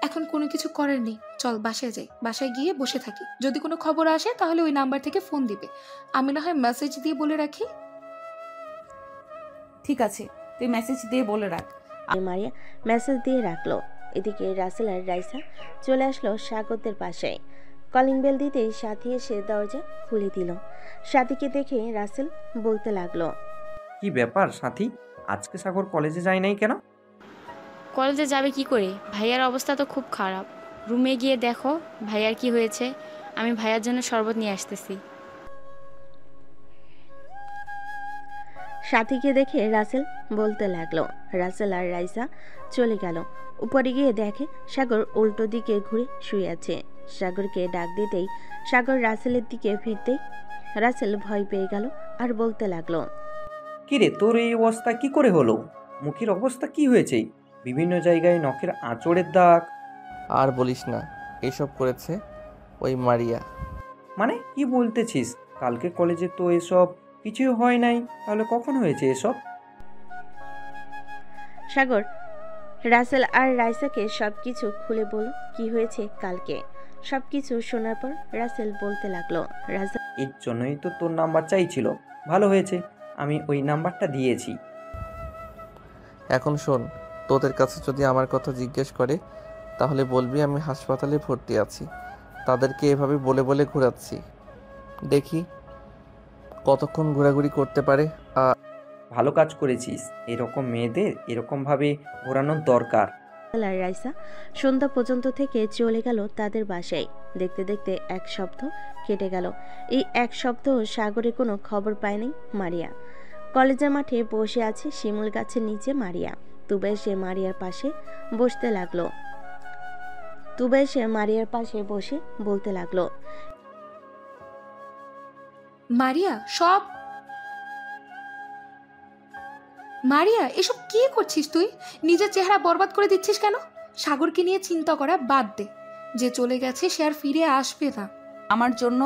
এখন কোনো কিছু করার নেই, চল বাসায় যাই, বাসায় গিয়ে বসে থাকি, যদি কোনো খবর আসে তাহলে ওই নাম্বার থেকে ফোন দিবে, আমি না হয় মেসেজ দিয়ে বলে রাখি। ঠিক আছে, তুই মেসেজ দিয়ে বলে রাখ। মারিয়া মেসেজ দিয়ে রাখলো। এদিকে রাসেল আর রাইসা চলে আসলো সাগরদের পাশে। কলিং বেল দিতেই সাথী এসে দরজা খুলে দিল। সাথীকে দেখে রাসেল বলতে লাগলো, কি ব্যাপার সাথী, আজকে সাগর কলেজে যায় নাই কেন? কলেজে যাবে কি করে? ভাইয়ার অবস্থা তো খুব খারাপ, রুমে গিয়ে দেখো ভাইয়ার কি হয়েছে, আমি ভাইয়ার জন্য শরবত নিয়ে আসতেছি। সাথীকে দেখে রাসেল বলতে লাগলো। রাসেল আর রাইসা চলে গেল। উপরে গিয়ে দেখে সাগর উল্টো দিকে ঘুরে শুয়ে আছে। সাগরকে ডাক দিতেই সাগর রাসেলের দিকে ফিরতেই রাসেল ভয় পেয়ে গেল আর বলতে লাগলো, কিরে, তোর এই অবস্থা কি করে হলো? মুখের অবস্থা কি হয়েছে? বিভিন্ন জায়গায় নখের আঁচড়ের দাগ। আর বলিস না, এসব করেছে ওই মারিয়া। মানে কি বলতেছিস? কালকে কলেজে তো এসব কিছুই হয় নাই, তাহলে কখন হয়েছে এসব? সাগর রাসেল আর রাইসাকে সবকিছু খুলে বলল কি হয়েছে কালকে। সবকিছু শোনার পর রাসেল বলতে লাগলো, এর জন্যই তো তোর নাম্বার চাইছিল, ভালো হয়েছে আমি ওই নাম্বারটা দিয়েছি। এখন শোন, তোদের কাছে যদি আমার কথা জিজ্ঞেস করে তাহলে বলবি আমি হাসপাতালে ভর্তি আছি, তাদেরকে এভাবে বলে বলে ঘোরাচ্ছি, দেখি কতক্ষণ ঘোরাঘুরি করতে পারে। ভালো কাজ করেছিস, এরকম মেয়েদের এরকমভাবে ঘোরানোর দরকার। আর রাইসা সন্ধ্যা পর্যন্ত থেকে চলে গেল তাদের বাসায়। দেখতে দেখতে এক সপ্তাহ কেটে গেল। এই এক সপ্তাহ সাগরে কোনো খবর পায়নি মারিয়া। কলেজের মাঠে বসে আছে শিমুল গাছের নিচে মারিয়া। তুবা এসে মারিয়ার পাশে বসে বলতে লাগলো, মারিয়া এসব কি করছিস তুই? নিজের চেহারা বরবাদ করে দিচ্ছিস কেন? সাগরকে নিয়ে চিন্তা করা বাদ দে। যে চলে গেছে সে আর ফিরে আসবে না। আমার জন্য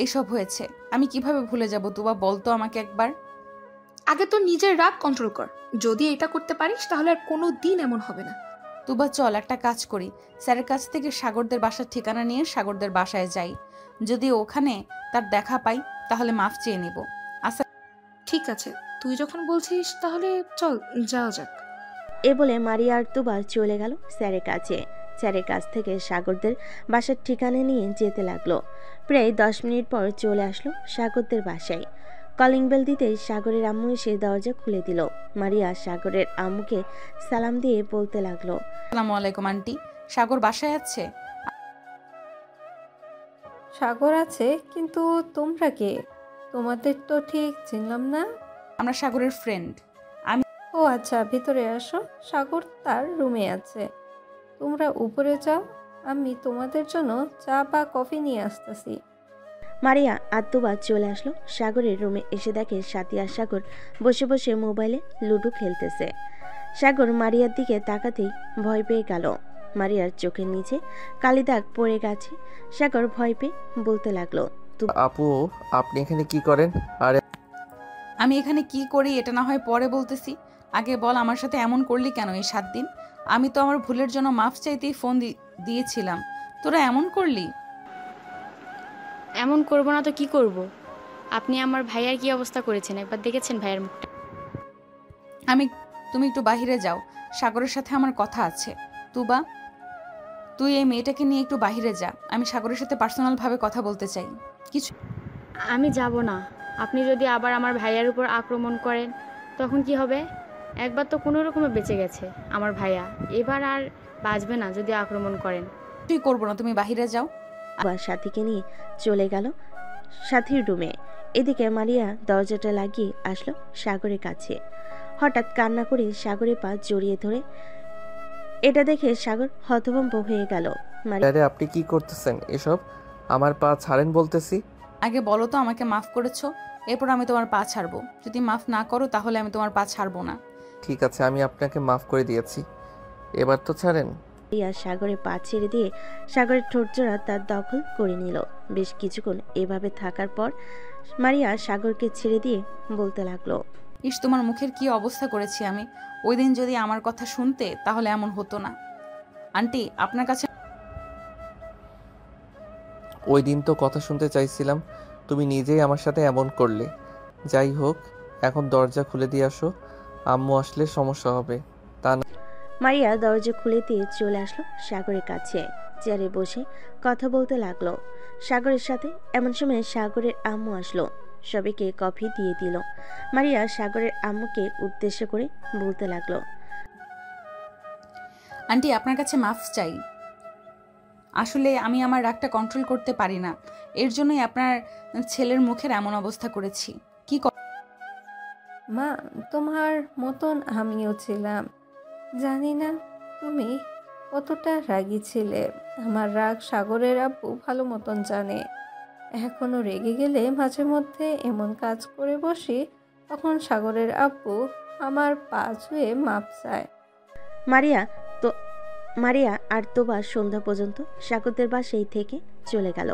এসব হয়েছে, আমি কিভাবে ভুলে যাব তুবা? বলতো আমাকে একবার। আগে তো নিজের রাগ কন্ট্রোল কর। যদি এটা করতে পারিস তাহলে আর কোনো দিন এমন হবে না। তুবা চল একটা কাজ করি, স্যারের কাছ থেকে সাগরদের বাসার ঠিকানা নিয়ে সাগরদের বাসায় যাই। যদি ওখানে তার দেখা পাই তাহলে মাফ চেয়ে নিব। আচ্ছা ঠিক আছে, তুই যখন বলছিস তাহলে চল যাওয়া যাক। এ বলে মারিয়া আর তুবা চলে গেল স্যারের কাছে। স্যারের কাছ থেকে সাগরদের বাসার ঠিকানা নিয়ে যেতে লাগলো। প্রায় 10 মিনিট পর চলে আসলো সাগরদের বাসায়। কলিং বেল দিতেই সাগরের আম্মু এসে দরজা খুলে দিল। মারিয়া সাগরের আম্মুকে সালাম দিয়ে বলতে লাগলো, আসসালামু আলাইকুম আন্টি, সাগর বাসায় আছে? সাগর আছে, কিন্তু তোমরা কে? তোমাদের তো ঠিক চিনলাম না। আমরা সাগরের ফ্রেন্ড। ও আচ্ছা, ভিতরে আসো। সাগর তার রুমে আছে, তোমরা উপরে যাও, আমি তোমাদের জন্য চা বা কফি নিয়ে আসতেছি। মারিয়া আর তুবা চলে আসলো সাগরের রুমে। এসে দেখে সাথী আর সাগর বসে বসে মোবাইলে লুডো খেলতেছে। সাগর মারিয়ার দিকে তাকাতেই ভয় পেয়ে গেল। মারিয়ার চোখের নিচে কালি দাগ পড়ে গেছে। সাগর ভয় পেয়ে বলতে লাগলো, আপু আপনি এখানে কি করেন? আরে আমি এখানে কি করি এটা না হয় পরে বলতেছি, আগে বল আমার সাথে এমন করলি কেন এই 7 দিন? আমি তো আমার ভুলের জন্য মাফ চাইতেই ফোন দিয়েছিলাম, তোরা এমন করলি? এমন করব না তো কি করব? আপনি আমার ভাইয়ার কি অবস্থা করেছেন একবার দেখেছেন ভাইয়ার মুখটা? তুমি একটু বাহিরে যাও, সাগরের সাথে আমার কথা আছে। তুবা তুই এই মেয়েটাকে নিয়ে একটু বাহিরে যা, আমি সাগরের সাথে পার্সোনাল ভাবে কথা বলতে চাই। কিছু আমি যাব না। আপনি যদি আবার আমার ভাইয়ার উপর আক্রমণ করেন তখন কি হবে? একবার তো কোনো রকমে বেঁচে গেছে আমার ভাইয়া, এবার আর বাঁচবে না যদি আক্রমণ করেন। তুই করবো না, তুমি বাহিরে যাও। আবার সাথীকে নিয়ে চলে গেল সাথীর রুমে। এদিকে মারিয়া দরজাটা লাগিয়ে আসলো সাগরের কাছে। হঠাৎ কান্না করে সাগরের পা জড়িয়ে ধরে। এটা দেখে সাগর হতভম্ব হয়ে গেল। আরে আপনি কি করতেছেন এসব? আমার পা ছাড়েন বলতেছি। আগে বলো তো আমাকে মাফ করেছো, এরপর আমি তোমার পা ছাড়বো। যদি মাফ না করো তাহলে আমি তোমার পা ছাড়বো না। ঠিক আছে, আমি আপনাকে মাফ করে দিয়েছি, এবার তো ছাড়েন। মারিয়া সাগরের পা ছেড়ে দিয়ে সাগরের ঠোঁটজোড়া তার দখল করে নিল। বেশ কিছুক্ষণ এভাবে থাকার পর মারিয়া সাগরকে ছেড়ে দিয়ে বলতে লাগলো, ইস তোমার মুখের কি অবস্থা করেছি আমি। ওই দিন যদি আমার কথা শুনতে তাহলে এমন হতো না। আন্টি আপনার কাছে ওই দিন তো কথা শুনতে চাইছিলাম, তুমি নিজেই আমার সাথে এমন করলে। যাই হোক, এখন দরজা খুলে দিয়ে আসো, আম্মু আসলে সমস্যা হবে। তা না। মারিয়া দরজা খুলে দিয়ে চলে আসলো সাগরের কাছে। চেয়ারে বসে কথা বলতে লাগলো সাগরের সাথে। এমন সময় সাগরের আম্মু আসলো, সবাইকে কফি দিয়ে দিল। মারিয়া সাগরের আম্মুকে উদ্দেশ্য করে বলতে লাগলো, আন্টি আপনার কাছে মাফ চাই। আসলে আমি আমার রাগটা কন্ট্রোল করতে পারি না, এর জন্যই আপনার ছেলের মুখের এমন অবস্থা করেছি। কি মা, তোমার মতন আমিও ছিলাম। জানি না তুমি কতটা রাগী ছিলে। আমার রাগ সাগরের আব্বু ভালো মতন জানে। এখনো রেগে গেলে মাঝে মধ্যে এমন কাজ করে বসি, তখন সাগরের আব্বু আমার পা ছুঁয়ে মাপ চায়। মারিয়া আর তোবা সন্ধ্যা পর্যন্ত সাগরদের বাসায় থেকে চলে গেল।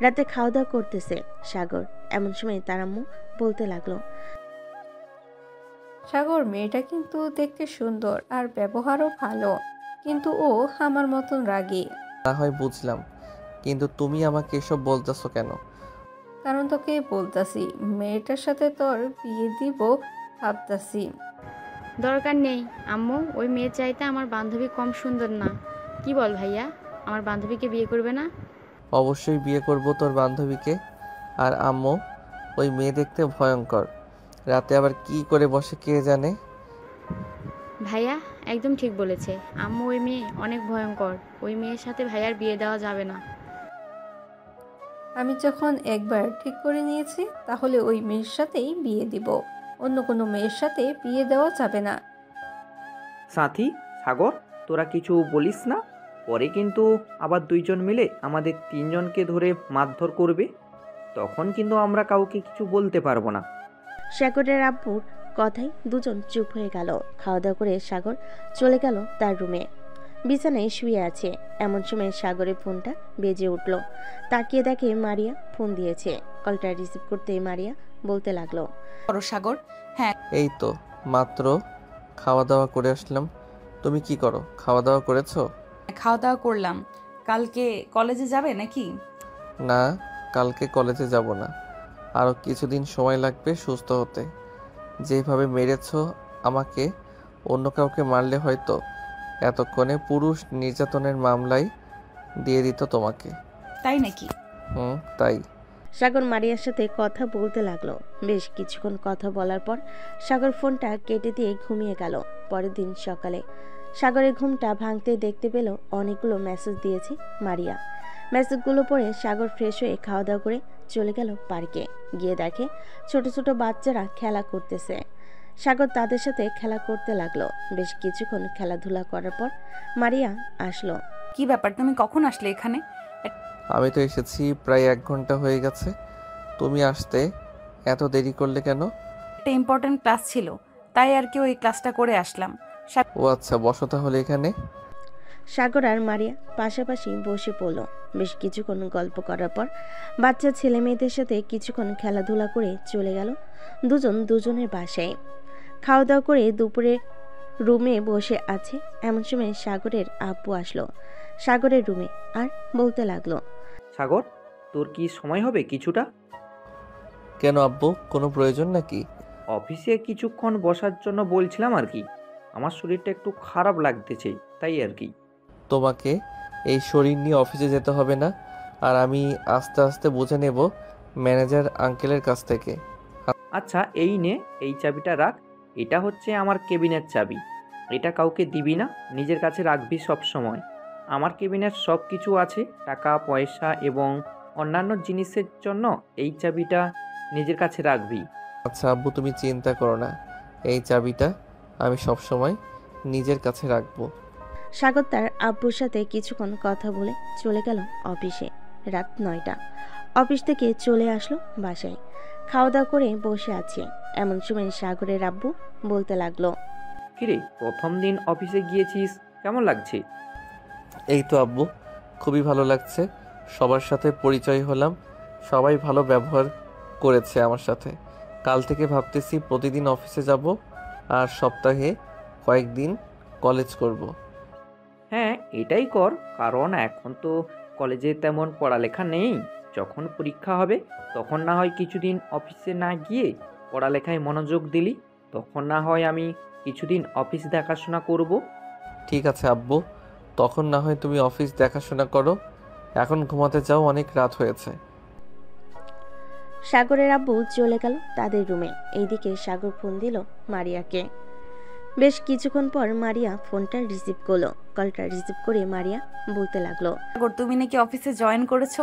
রাতে খাওয়া দাওয়া করতেছে সাগর। এমন সময় তার আম্মু বলতে লাগলো, সাগর মেয়েটা কিন্তু দেখতে সুন্দর আর ব্যবহারও ভালো, কিন্তু ও আমার মতন রাগী। না হয় বুঝলাম, কিন্তু তুমি আমাকে এসব বলতেছো কেন? কারণ তোকে বলতাছি, মেয়েটার সাথে তোর বিয়ে দিব ভাবতাছি। দরকার নেই আম্মু, ওই মেয়ে চাইতে আমার বান্ধবী কম সুন্দর না। কি বল ভাইয়া, আমার বান্ধবীকে বিয়ে করবে না? অবশ্যই বিয়ে করব তোর বান্ধবীকে। আর আম্মু, ওই মেয়ে দেখতে ভয়ঙ্কর, রাতে আবার কি করে বসে কে জানে। ভাইয়া একদম ঠিক বলেছে। আম্মু ওই মেয়ে অনেক ভয়ঙ্কর। ওই মেয়ের সাথে ভাইয়ার বিয়ে দেওয়া যাবে না। আমি যখন একবার ঠিক করে নিয়েছি তাহলে ওই মেয়ের সাথেই বিয়ে দিব, অন্য কোনো মেয়ের সাথে বিয়ে দেওয়া যাবে না। সাথী, সাগর, তোরা কিছু বলিস না, পরে কিন্তু আবার দুইজন মিলে আমাদের তিনজনকে ধরে মারধর করবে, তখন কিন্তু আমরা কাউকে কিছু বলতে পারবো না। সাগরের আব্বুর কথায় দুজন চুপ হয়ে গেল। খাওয়া দাওয়া করে সাগর চলে গেল তার রুমে। বিছানায় শুয়ে আছে, এমন সময় সাগরের ফোনটা বেজে উঠল। তাকিয়ে দেখে মারিয়া ফোন দিয়েছে। কলটা রিসিভ করতে মারিয়া বলতে লাগলো, সাগর। হ্যাঁ, এই তো মাত্র খাওয়া দাওয়া করে আসলাম। তুমি কি করো? খাওয়া দাওয়া করেছো? খাওয়া দাওয়া করলাম। কালকে কলেজে যাবে নাকি? না, কালকে কলেজে যাব না। আরও কিছুদিন সময় লাগবে সুস্থ হতে। যেভাবে মেরেছো আমাকে, অন্য কাউকে মারলে হয়তো এতক্ষণে পুরুষ নির্যাতনের মামলায় দিয়ে দিত তোমাকে। তাই নাকি? তাই। সাগর মারিয়ার সাথে কথা বলতে লাগলো। বেশ কিছুক্ষণ কথা বলার পর সাগর ফোনটা কেটে দিয়ে ঘুমিয়ে গেল। পরের দিন সকালে সাগরের ঘুমটা ভাঙতে দেখতে পেল অনেকগুলো মেসেজ দিয়েছে মারিয়া। মেসেজগুলো পড়ে সাগর ফ্রেশ হয়ে খাওয়া দাওয়া করে চলে গেল পার্কে। গিয়ে দেখে ছোট ছোট বাচ্চারা খেলা করতেছে। সাগর তাদের সাথে খেলা করতে লাগলো। বেশ কিছুক্ষণ খেলাধুলা করার পর মারিয়া আসলো। কি ব্যাপার, তুমি কখন আসলে এখানে? আমি তো এসেছি প্রায় 1 ঘন্টা হয়ে গেছে। তুমি আসতে এত দেরি করলে কেন? একটা ইম্পর্টেন্ট ক্লাস ছিল, তাই আর কি ওই ক্লাসটা করে আসলাম। ও আচ্ছা, বসো তাহলে এখানে। সাগর আর মারিয়া পাশাপাশি বসে পড়ল। বেশ কিছুক্ষণ গল্প করার পর বাচ্চা ছেলে মেয়েদের সাথে কিছুক্ষণ খেলাধুলা করে চলে গেল দুজন দুজনের বাসায়। খাওয়া দাওয়া করে দুপুরে রুমে বসে আছে, এমন সময় সাগরের আব্বু আসলো সাগরের রুমে আর বলতে লাগলো, সাগর, তোর কি সময় হবে কিছুটা? কেন আব্বু, কোনো প্রয়োজন নাকি? অফিসে কিছুক্ষণ বসার জন্য বলছিলাম আর কি। আমার শরীরটা একটু খারাপ লাগতেছে, তাই আর কি। তোমাকে এই শরীর নিয়ে অফিসে যেতে হবে না, আর আমি আস্তে আস্তে বুঝে নেব ম্যানেজার আঙ্কেলের কাছ থেকে। আচ্ছা, এই নে, এই চাবিটা রাখ। এটা হচ্ছে আমার কেবিনের চাবি। এটা কাউকে দিবি না, নিজের কাছে রাখবি সব সময়। আমার কেবিনের সব কিছু আছে, টাকা পয়সা এবং অন্যান্য জিনিসের জন্য এই চাবিটা নিজের কাছে রাখবি। আচ্ছা আব্বু, তুমি চিন্তা করো না, এই চাবিটা আমি সব সময় নিজের কাছে রাখবো। সাগর তার আব্বুর সাথে কিছুক্ষণ কথা বলে চলে গেল অফিসে। রাত 9টা। অফিস থেকে চলে আসলো বাসায়। খাওয়া দাওয়া করে বসে আছে, এমন সময় সাগরের আব্বু বলতে লাগলো, কিরে, প্রথম দিন অফিসে গিয়েছিস, কেমন লাগছে? এই তো আব্বু, খুবই ভালো লাগছে। সবার সাথে পরিচয় হলাম, সবাই ভালো ব্যবহার করেছে আমার সাথে। কাল থেকে ভাবতেছি প্রতিদিন অফিসে যাব আর সপ্তাহে কয়েকদিন কলেজ করব। হ্যাঁ, এটাই কর, কারণ এখন তো কলেজে তেমন পড়ালেখা নেই। যখন পরীক্ষা হবে তখন না হয় কিছুদিন অফিসে না গিয়ে পড়ালেখায় মনোযোগ দিলি, তখন না হয় আমি কিছুদিন অফিস দেখাশোনা করব। ঠিক আছে আব্বু, তখন না হয় তুমি অফিস দেখাশোনা করো। এখন ঘুমাতে যাও, অনেক রাত হয়েছে। সাগরের আব্বু চলে গেল তাদের রুমে। এইদিকে সাগর ফোন দিল মারিয়াকে। বেশ কিছুক্ষণ পর মারিয়া ফোনটা রিসিভ করলো। কলটা রিসিভ করে মারিয়া বলতে লাগলো, সাগর, তুমি নাকি অফিসে জয়েন করেছো?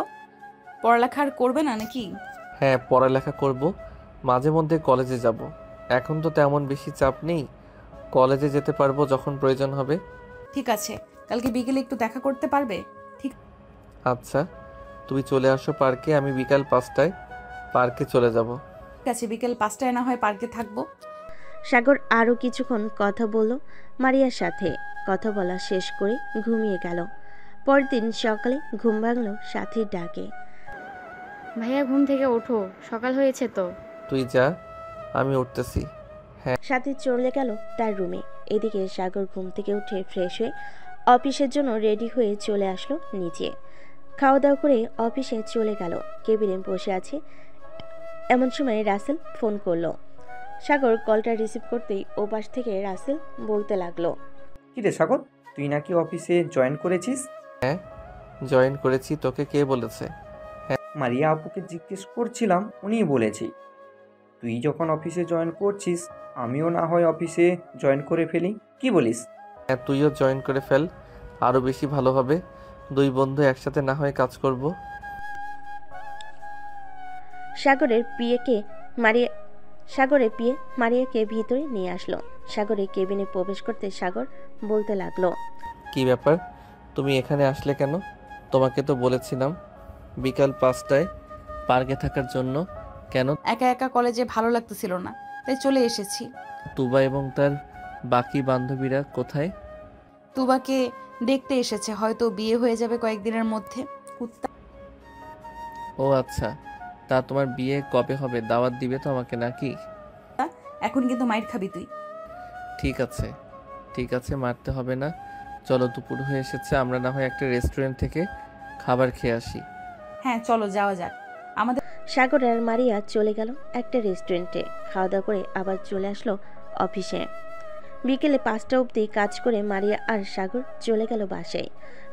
পড়ালেখা আর করবে না নাকি? হ্যাঁ, পড়ালেখা করব, মাঝে মধ্যে কলেজে যাব। এখন তো তেমন বেশি চাপ নেই, কলেজে যেতে পারবো যখন প্রয়োজন হবে। ঠিক আছে, কালকে বিকেলে একটু দেখা করতে পারবে? ঠিক আচ্ছা, তুমি চলে আসো পার্কে, আমি বিকাল 5টায় পার্কে চলে যাব। আছে, বিকেল 5টায় না হয় পার্কে থাকবো। সাগর আরও কিছুক্ষণ কথা বলল মারিয়ার সাথে। কথা বলা শেষ করে ঘুমিয়ে গেল। পরদিন সকালে ঘুম ভাঙল সাথীর ডাকে। ভাইয়া ঘুম থেকে ওঠো, সকাল হয়েছে তো। তুই যা, আমি উঠতেছি। হ্যাঁ। সাথী চলে গেল তার রুমে। এদিকে সাগর ঘুম থেকে উঠে ফ্রেশ হয়ে অফিসের জন্য রেডি হয়ে চলে আসলো নিচে। খাওয়া দাওয়া করে অফিসে চলে গেল। কেবিনে বসে আছে, এমন সময় রাসেল ফোন করলো। সাগর কলটা রিসিভ করতেই ওপাশ থেকে রাসেল বলতে লাগলো, কিরে সাগর, তুই নাকি অফিসে জয়েন করেছিস? হ্যাঁ, জয়েন করেছি। তোকে কে বলেছে? মারিয়া আপুকে জিজ্ঞেস করছিলাম, উনিই বলেছি। তুই তুই যখন অফিসে জয়েন করছিস আমিও না হয় অফিসে জয়েন করে ফেলি, কি বলিস? হ্যাঁ, তুইও জয়েন করে ফেল, আরও বেশি ভালো হবে। দুই বন্ধু একসাথে না হয়ে কাজ করব। সাগরের পিয়ে মারিয়াকে ভিতরে নিয়ে আসলো। সাগরের কেবিনে প্রবেশ করতে সাগর বলতে লাগলো, কি ব্যাপার, তুমি এখানে আসলে কেন? তোমাকে তো বলেছিলাম বিকাল 5টায় পার্কে থাকার জন্য। কেন? একা একা কলেজে ভালো লাগতেছিল না, তাই চলে এসেছি। তুবা এবং তার বাকি বান্ধবীরা কোথায়? তুবাকে দেখতে এসেছে, হয়তো বিয়ে হয়ে যাবে কয়েকদিনের মধ্যে। কুত্তা। ও আচ্ছা, তা তোমার বিয়ে কবে হবে? দাওয়াত দিবে তো আমাকে নাকি? এখন কিন্তু মাইর খাবি তুই। ঠিক আছে, মারতে হবে না। চলো, দুপুর হয়ে এসেছে, আমরা না হয় একটা রেস্টুরেন্ট থেকে খাবার খেয়ে আসি। হ্যাঁ চলো যাওয়া যাক। আমাদের সাগর আর মারিয়া চলে গেল একটা রেস্টুরেন্টে। খাওয়া দাওয়া করে আবার চলে আসলো অফিসে। বিকেলে 5টা অবধি কাজ করে মারিয়া আর সাগর চলে গেল বাসায়।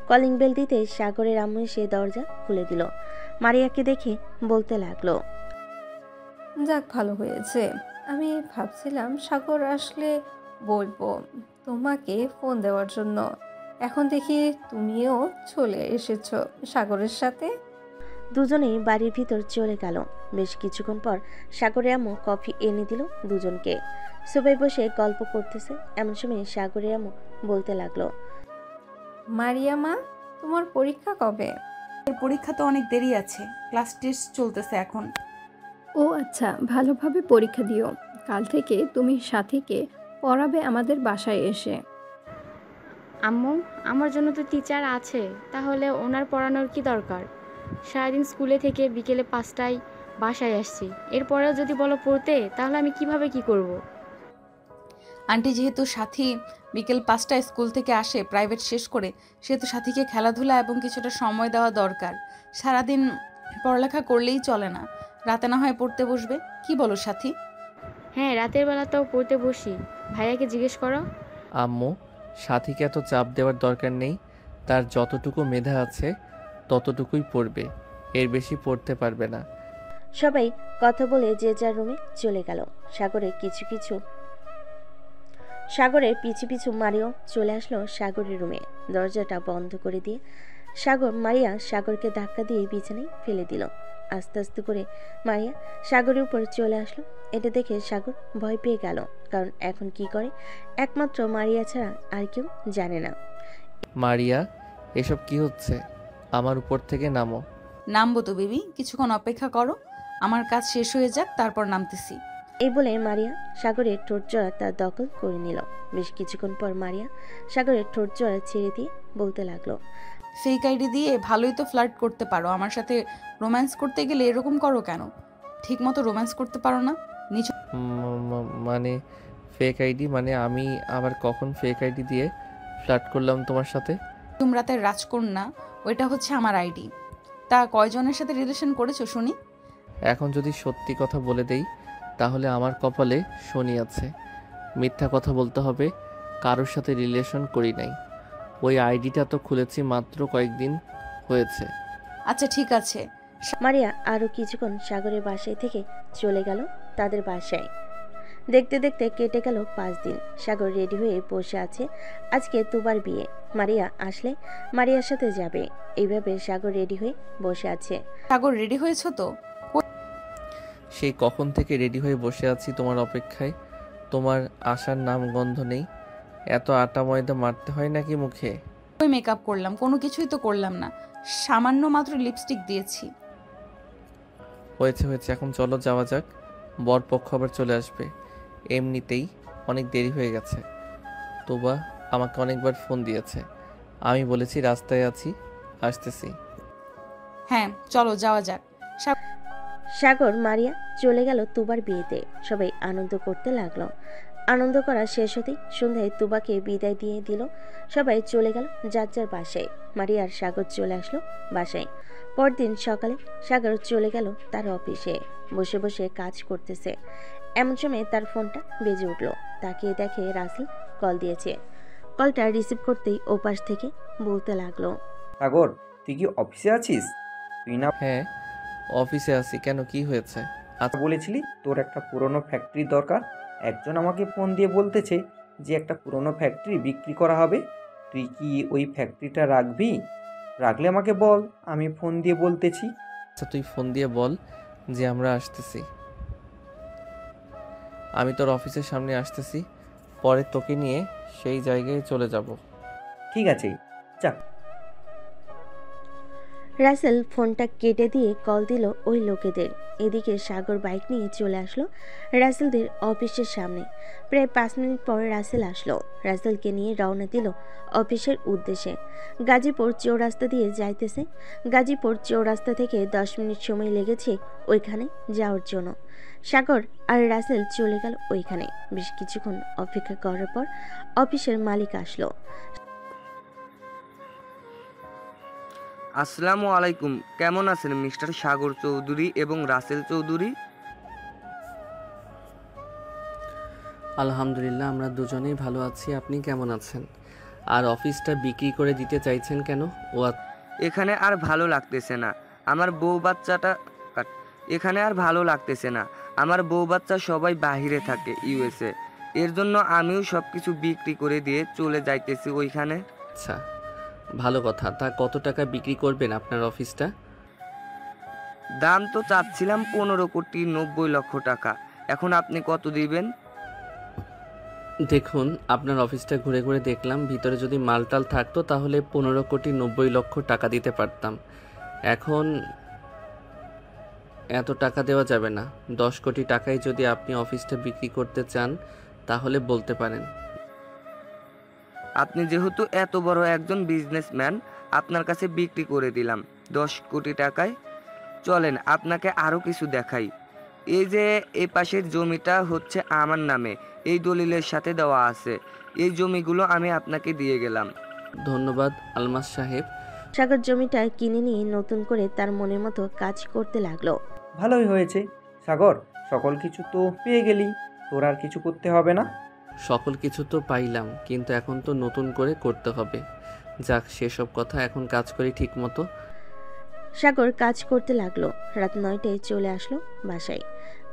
কলিং বেল দিতে সাগরের আম্মু এসে দরজা খুলে দিল। মারিয়াকে দেখে বলতে লাগলো, যাক ভালো হয়েছে। আমি ভাবছিলাম সাগর আসলে বলবো তোমাকে ফোন দেওয়ার জন্য। এখন দেখি তুমিও চলে এসেছো সাগরের সাথে। দুজনেই বাড়ির ভিতর চলে গেল। বেশ কিছুক্ষণ পর সাগরের আম্মু কফি এনে দিল দুজনকে। সবাই বসে গল্প করতেছে, এমন সময় সাগরের আম্মু বলতে লাগলো, মারিয়া মা, তোমার পরীক্ষা কবে? পরীক্ষা তো অনেক দেরি আছে, ক্লাস টেস্ট চলতেছে এখন। ও আচ্ছা, ভালোভাবে পরীক্ষা দিও। কাল থেকে তুমি সাথীকে পড়াবে আমাদের বাসায় এসে। আম্মু, আমার জন্য তো টিচার আছে, তাহলে ওনার পড়ানোর কি দরকার? সারাদিন স্কুলে থেকে বিকেলে 5টায় বাসায় আসছি, এরপরেও যদি বলো পড়তে, তাহলে আমি কিভাবে কি করব? আন্টি, যেহেতু সাথী বিকেল 5টায় স্কুল থেকে আসে প্রাইভেট শেষ করে, সেহেতু সাথীকে খেলাধুলা এবং কিছুটা সময় দেওয়া দরকার। সারাদিন পড়ালেখা করলেই চলে না, রাতে না হয় পড়তে বসবে, কি বলো সাথী? হ্যাঁ, রাতের বেলাতেও পড়তে বসি। ভাইয়াকে জিজ্ঞেস করো। আম্মু, সাথীকে এত চাপ দেওয়ার দরকার নেই। তার যতটুকু মেধা আছে ততটুকুই পড়বে, এর বেশি পড়তে পারবে না। সবাই কথা বলে যে যার রুমে চলে গেল। সাগরের পিছু পিছু মারিয়াও চলে আসলো সাগরের রুমে। দরজাটা বন্ধ করে দিয়ে মারিয়া সাগরকে ধাক্কা দিয়ে বিছানায় ফেলে দিল। আস্তে আস্তে করে মারিয়া সাগরের উপর চলে আসলো। এটা দেখে সাগর ভয় পেয়ে গেল, কারণ এখন কি করে একমাত্র মারিয়া ছাড়া আর কেউ জানে না। মারিয়া, এসব কি হচ্ছে? আমার উপর থেকে নামো। নামবো তো বেবি, কিছুক্ষণ অপেক্ষা করো, আমার কাজ শেষ হয়ে যাক, তারপর নামতেছি। এই বলে মারিয়া সাগরের ঠোঁট জোড়া তার দখল করে নিল। বেশ কিছুক্ষণ পর মারিয়া সাগরের ঠোঁট জোড়া ছেড়ে দিয়ে বলতে লাগলো, ফেক আইডি দিয়ে ভালোই তো ফ্লার্ট করতে পারো, আমার সাথে রোম্যান্স করতে গেলে এরকম করো কেন? ঠিক মতো রোম্যান্স করতে পারো না? মানে ফেক আইডি? মানে আমি আবার কখন ফেক আইডি দিয়ে ফ্লার্ট করলাম তোমার সাথে? রাতের রাজকন্যা, ওইটা হচ্ছে আমার আইডি। তা কয়জনের সাথে রিলেশন করেছো শুনি? এখন যদি সত্যি কথা বলে দেই তাহলে আমার কপালে শনি আছে। মিথ্যা কথা বলতে হবে, কারোর সাথে রিলেশন করি নাই। ওই আইডিটা তো খুলেছি মাত্র কয়েকদিন হয়েছে। আচ্ছা ঠিক আছে। মারিয়া আরও কিছুক্ষণ সাগরের বাসায় থেকে চলে গেল তাদের বাসায়। দেখতে দেখতে কেটে গেল 5 দিন। সাগর রেডি হয়ে বসে আছে। আজকে তুবার বিয়ে, মারিয়া আসলে মারিয়ার সাথে যাবে, এইভাবে সাগর রেডি হয়ে বসে আছে। সাগর রেডি হয়েছো তো? সেই কখন থেকে রেডি হয়ে বসে আছি তোমার অপেক্ষায়, তোমার আসার নাম গন্ধ নেই। এত আটা ময়দা মারতে হয় নাকি মুখে? ওই মেকআপ করলাম, কোনো কিছুই তো করলাম না, সামান্য মাত্র লিপস্টিক দিয়েছি। হয়েছে, এখন চলো যাওয়া যাক, বরপক্ষ আবার চলে আসবে। এমনিতেই অনেক দেরি হয়ে গেছে। তোবা আমাকে অনেকবার ফোন দিয়েছে, আমি বলেছি রাস্তায় আছি, আসতেছি। হ্যাঁ চলো যাওয়া যাক। সাগর মারিয়া চলে গেল তুবার বিয়েতে। সবাই আনন্দ করতে লাগলো। আনন্দ করা শেষ হতেই সন্ধ্যায় তুবাকে বিদায় দিয়ে দিল। সবাই চলে গেল যার যার বাসায়। মারিয়া আর সাগর চলে আসলো বাসায়। পরদিন সকালে সাগর চলে গেল তার অফিসে। বসে বসে কাজ করতেছে, এমন সময় তার ফোনটা বেজে উঠল। তাকিয়ে দেখে রাসেল কল দিয়েছে। কলটা রিসিভ করতেই ওপাশ থেকে বলতে লাগলো, সাগর, তুই কি অফিসে আছিস? তুই না? হ্যাঁ অফিসে আছি, কেন কি হয়েছে? আচ্ছা, বলেছিলি তোর একটা পুরনো ফ্যাক্টরি দরকার। একজন আমাকে ফোন দিয়ে বলতেছে যে একটা পুরনো ফ্যাক্টরি বিক্রি করা হবে। তুই কি ওই ফ্যাক্টরিটা রাখবি? রাখলে আমাকে বল, আমি ফোন দিয়ে বলতেছি। আচ্ছা তুই ফোন দিয়ে বল যে আমরা আসতেছি, আমি তোর অফিসের সামনে আসতেছি, পরে তোকে নিয়ে সেই জায়গায় চলে যাব। ঠিক আছে, যাক। রাসেল ফোনটা কেটে দিয়ে কল দিল ওই লোকেদের। এদিকে সাগর বাইক নিয়ে চলে আসলো রাসেলদের অফিসের সামনে। প্রায় 5 মিনিট পর রাসেল আসলো। রাসেলকে নিয়ে রওনা দিল অফিসের উদ্দেশ্যে। গাজীপুর চৌরাস্তা দিয়ে যাইতেছে। গাজীপুর চৌরাস্তা থেকে 10 মিনিট সময় লেগেছে ওইখানে যাওয়ার জন্য। সাগর আর রাসেল চলে গেল ওইখানে। বেশ কিছুক্ষণ অপেক্ষা করার পর অফিসের মালিক আসলো। আসসালামু আলাইকুম, কেমন আছেন মিস্টার সাগর চৌধুরী এবং রাসেল চৌধুরী? আলহামদুলিল্লাহ, আমরা দুজনেই ভালো আছি। আপনি কেমন আছেন? আর অফিসটা বিক্রি করে দিতে চাইছেন কেন? এখানে আর ভালো লাগতেছে না, আমার বউ বাচ্চাটা এখানে আর ভালো লাগতেছে না। আমার বউ বাচ্চা সবাই বাহিরে থাকে, ইউএসএ। এর জন্য আমিও সব কিছু বিক্রি করে দিয়ে চলে যাইতেছি ওইখানে। আচ্ছা, ভালো কথা। তা কত টাকা বিক্রি করবেন আপনার অফিসটা? দাম তো চাচ্ছিলাম 15,90,00,000 টাকা। এখন আপনি কত দিবেন? দেখুন, আপনার অফিসটা ঘুরে ঘুরে দেখলাম, ভিতরে যদি মালটাল থাকতো তাহলে 15,90,00,000 টাকা দিতে পারতাম। এখন এত টাকা দেওয়া যাবে না। 10 কোটি টাকায় যদি আপনি অফিসটা বিক্রি করতে চান তাহলে বলতে পারেন। আপনি যেহেতু এত বড় একজন বিজনেসম্যান, আপনার কাছে বিক্রি করে দিলাম 10 কোটি টাকায়। চলেন আপনাকে আরও কিছু দেখাই। এই যে এই পাশের জমিটা হচ্ছে আমার নামে, এই দলিলের সাথে দেওয়া আছে। এই জমিগুলো আমি আপনাকে দিয়ে গেলাম। ধন্যবাদ আলমাস সাহেব। সাগর জমিটা কিনে নিয়ে নতুন করে তার মনের মতো কাজ করতে লাগলো। ভালোই হয়েছে সাগর, সকল কিছু তো পেয়ে গেলি, তোর আর কিছু করতে হবে না। সকল কিছু তো পাইলাম, কিন্তু এখন তো নতুন করে করতে হবে। যাক, সেসব কথা, এখন কাজ করি ঠিক মতো। সাগর কাজ করতে লাগলো। রাত 9টায় চলে আসলো বাসায়।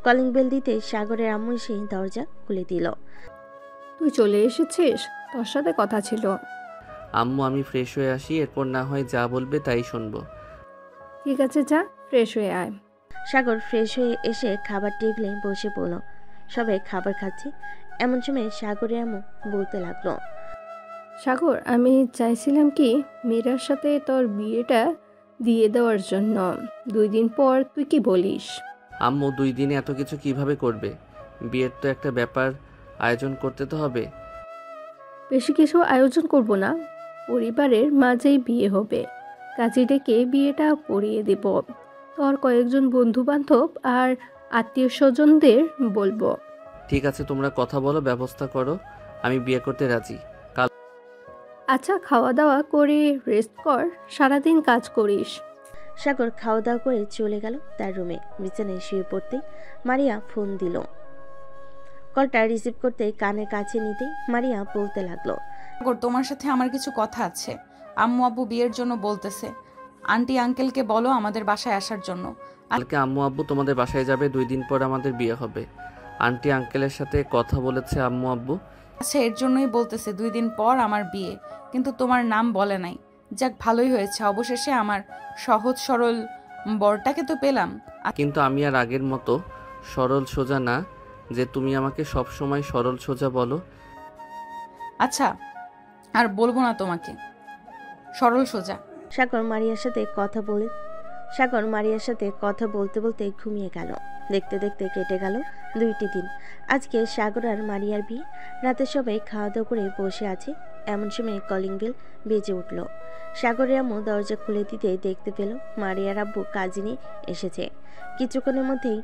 কলিং বেল দিতে সাগরের আম্মু এসে দরজা খুলে দিল। তুই চলে এসেছিস? তোর সাথে কথা ছিল। আম্মু, আমি ফ্রেশ হয়ে আসি, এরপর না হয় যা বলবে তাই শুনবো। ঠিক আছে, যা ফ্রেশ হয়ে আয়। সাগর ফ্রেশ হয়ে এসে খাবার টেবিলে বসে পড়ল। সবাই খাবার খাচ্ছে। এমন সময় সাগরের আম্মু বলতে লাগলো, সাগর, আমি চাইছিলাম কি মীরার সাথে তোর বিয়েটা দিয়ে দেওয়ার জন্য। 2 দিন পর তুই কি বলিস? আম্মু, 2 দিনে এত কিছু কিভাবে করবে? বিয়ের তো একটা ব্যাপার আয়োজন করতে তো হবে। বেশি কিছু আয়োজন করব না, পরিবারের মাঝেই বিয়ে হবে। কাজী ডেকে বিয়েটা পড়িয়ে দেব। তোর কয়েকজন বন্ধু বান্ধব আর আত্মীয় স্বজনদের বলবো। ঠিক আছে, তোমরা কথা বলো, ব্যবস্থা করো, আমি বিয়ে করতে রাজি। কাল আচ্ছা, খাওয়া দাওয়া করে রেস্ট কর, সারাদিন কাজ করিস। সাগর খাওয়া দাওয়া করে চলে গেল তার রুমে। বিছানায় শুয়ে পড়তে মারিয়া ফোন দিল। কলটা রিসিভ করতে কানের কাছে নিতে মারিয়া বলতে লাগলো, সাগর, তোমার সাথে আমার কিছু কথা আছে। আম্মু আব্বু বিয়ের জন্য বলতেছে। আন্টি আঙ্কেলকে বলো আমাদের বাসায় আসার জন্য। কালকে আম্মু আব্বু তোমাদের বাসায় যাবে, 2 দিন পর আমাদের বিয়ে হবে। আন্টি আঙ্কেলের সাথে কথা বলেছে আম্মু আব্বু। আচ্ছা, এর জন্যই বলতেছে 2 দিন পর আমার বিয়ে, কিন্তু তোমার নাম বলে নাই। যাক, ভালোই হয়েছে, অবশেষে আমার সহজ সরল বরটাকে তো পেলাম। কিন্তু আমি আর আগের মতো সরল সোজা না যে তুমি আমাকে সব সময় সরল সোজা বলো। আচ্ছা, আর বলবো না তোমাকে সরল সোজা। সাগর মারিয়ার সাথে কথা বলতে বলতে ঘুমিয়ে গেল। দেখতে দেখতে কেটে গেল 2টি দিন। আজকে সাগর আর মারিয়ার বিয়ে। রাতে সবাই খাওয়া দাওয়া করে বসে আছে। এমন সময় কলিং বেল বেজে উঠল। সাগরের আম্মু দরজা খুলে দিতে দেখতে পেল মারিয়ার আব্বু কাজী নিয়ে এসেছে। কিছুক্ষণের মধ্যেই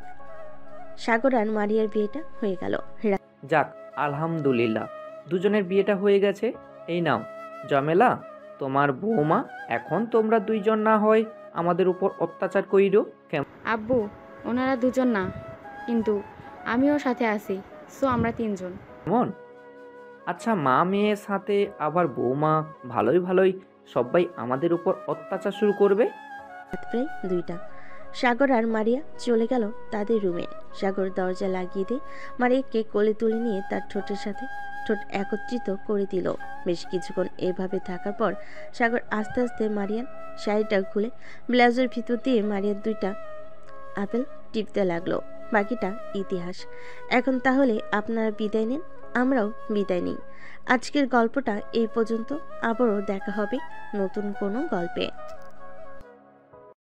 সাগর আর মারিয়ার বিয়েটা হয়ে গেল। যাক, আলহামদুলিল্লাহ, দুজনের বিয়েটা হয়ে গেছে। এই নাও জামেলা, তোমার বৌমা। এখন তোমরা 2 জন না হয় আমাদের উপর অত্যাচার কইরো। আব্বু, ওনারা 2 জন না, কিন্তু আমিও সাথে আছি, সো আমরা 3 জন। কেমন? আচ্ছা, মা মেয়ের সাথে আবার বৌমা, ভালোই ভালোই সবাই আমাদের উপর অত্যাচার শুরু করবে। প্রায় 2টা। সাগর আর মারিয়া চলে গেল তাদের রুমে। সাগর দরজা লাগিয়ে দিয়ে মারিয়াকে কোলে তুলে নিয়ে তার ঠোঁটের সাথে ঠোঁট একত্রিত করে দিল। বেশ কিছুক্ষণ এভাবে থাকার পর সাগর আস্তে আস্তে মারিয়ার শাড়িটা খুলে ব্লাউজের ভিতর দিয়ে মারিয়ার 2টা আপেল টিপতে লাগলো। বাকিটা ইতিহাস। এখন তাহলে আপনারা বিদায় নিন, আমরাও বিদায় নিই। আজকের গল্পটা এই পর্যন্ত। আবারও দেখা হবে নতুন কোনো গল্পে।